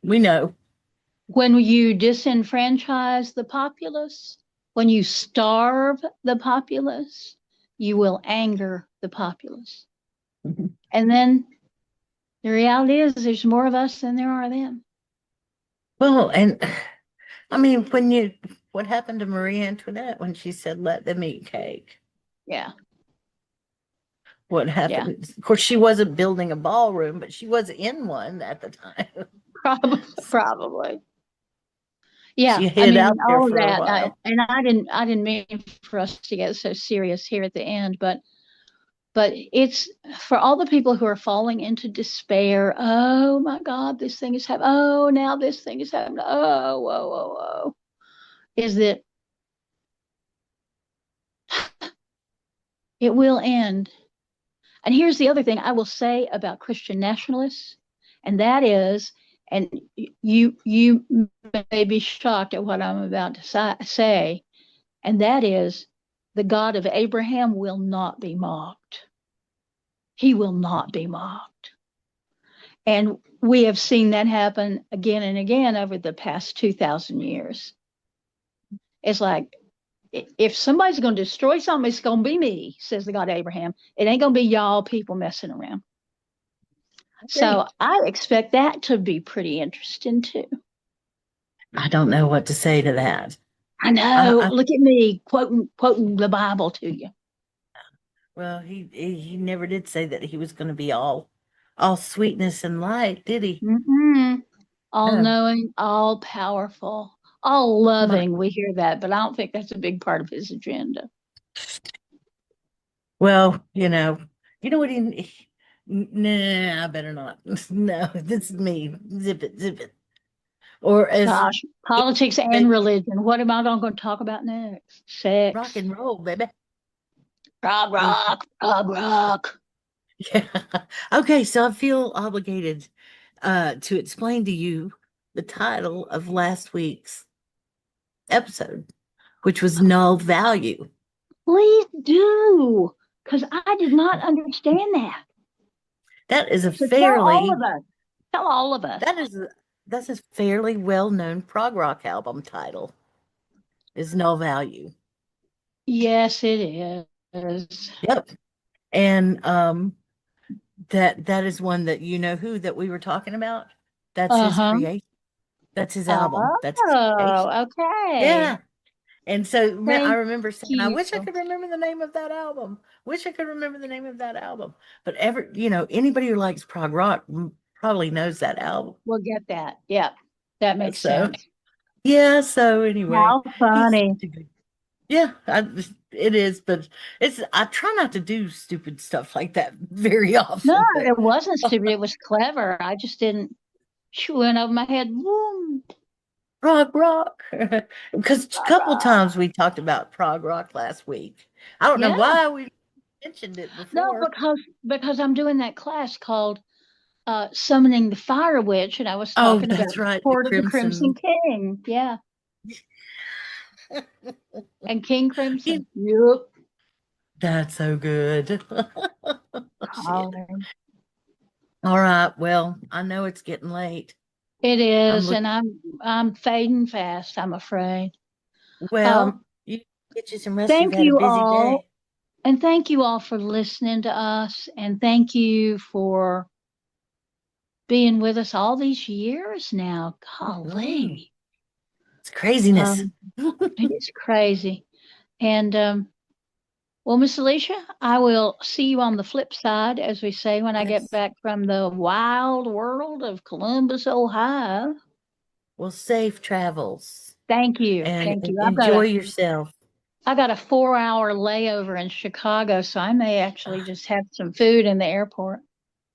We know. When you disenfranchise the populace, when you starve the populace, you will anger the populace. And then the reality is there's more of us than there are them. Well, and I mean, what happened to Marie Antoinette when she said, "Let them eat cake"? Yeah, What yeah. happened? Of course, she wasn't building a ballroom, but she was in one at the time. Probably. Yeah, She I hid mean out there all of for a that. while. I didn't mean for us to get so serious here at the end, but it's for all the people who are falling into despair. Oh my God, this thing is happening. Oh, now this thing is happening. Oh, whoa, whoa, whoa. Is that it will end. And here's the other thing I will say about Christian nationalists, and that is, and you may be shocked at what I'm about to say, and that is, the God of Abraham will not be mocked. He will not be mocked. And we have seen that happen again and again over the past 2,000 years. It's like, if somebody's going to destroy something, it's going to be me, says the God of Abraham. It ain't going to be y'all people messing around. So Agree. I expect that to be pretty interesting too. I don't know what to say to that. I know. I Look at me quoting the Bible to you. well, he never did say that he was going to be all sweetness and light, did he? Mm-mm. All No. knowing, all powerful, all My, loving. We hear that, but I don't think that's a big part of his agenda. well, you know what nah, I better not. No, this is me. Zip it, zip it. Or as Gosh, politics and religion. What am I going to talk about next? rock Sex. and roll, baby. Rock, Oh, rock, rock, rock. yeah. Okay, so I feel obligated to explain to you the title of last week's episode, which was null value. Please do, because I did not understand that. That is a So tell all fairly of us. Tell all of us. that is that's a fairly well-known prog rock album title. Is null value. Yes, it is. Yep. And that is one that you know who that we were talking about. That's his Uh-huh. creation. That's his album. That's his creation. Oh, okay. Yeah. And so I Thank remember saying, I you. wish I could remember the name of that album. Wish I could remember the name of that album. But anybody who likes prog rock probably knows that album. We'll get that. Yeah, that makes So sense. yeah. So anyway, How he's funny. such a good. Yeah, it is, but I try not to do stupid stuff like that very No, often. But it wasn't stupid. It was clever. I just didn't. She went over my head. Boom. prog rock, because a Rah, couple rah. times we talked about prog rock last week. I don't know Yeah. why we mentioned it No, before. because I'm doing that class called Summoning the Fire Witch, and I was Oh, talking about that's right, the Court of the Crimson Crimson. King. Yeah. And King You- Crimson. Yep. That's so good. Shit. Hollering. All right. Well, I know it's getting late. It I'm is, looking. and I'm fading fast, I'm afraid. Well, Um, you get you some rest. You've thank had a you busy all, day. and thank you all for listening to us, and thank you for being with us all these years now. Mm, Golly, it's craziness. um, it is crazy. And well, Miss Alicia, I will see you on the flip side, as we say, when I get Yes. back from the wild world of Columbus, Ohio. Well, safe travels Thank you, and thank you. enjoy yourself. I got a 4 hour layover in Chicago, so I may actually just have some food in the airport.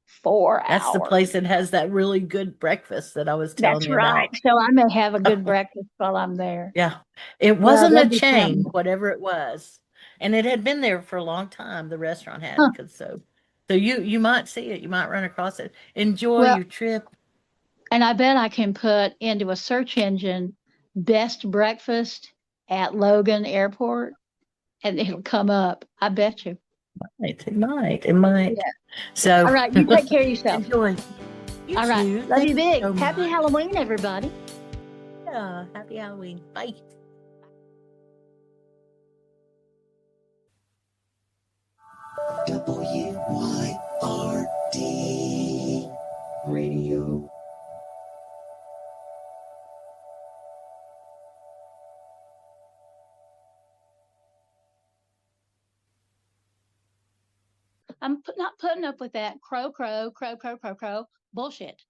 Four That's the hours. place that has that really good breakfast that I was telling That's you right. about. So I may have a good breakfast while I'm there. Yeah. It Well, wasn't a that'd be chain, something. whatever it was. And it had been there for a long time. The restaurant had, Huh. because so you might see it. You might run across it. Enjoy Well, your trip. and I bet I can put into a search engine best breakfast at Logan Airport and it'll come up. I bet you. It might. Yeah. So All right. You take care of yourself. enjoy. You All right. too. Love Thank you big. so Happy much. Halloween, everybody. Yeah, happy Halloween. Bye. WYRD Radio. I'm not putting up with that crow, crow, crow, crow, crow, crow bullshit.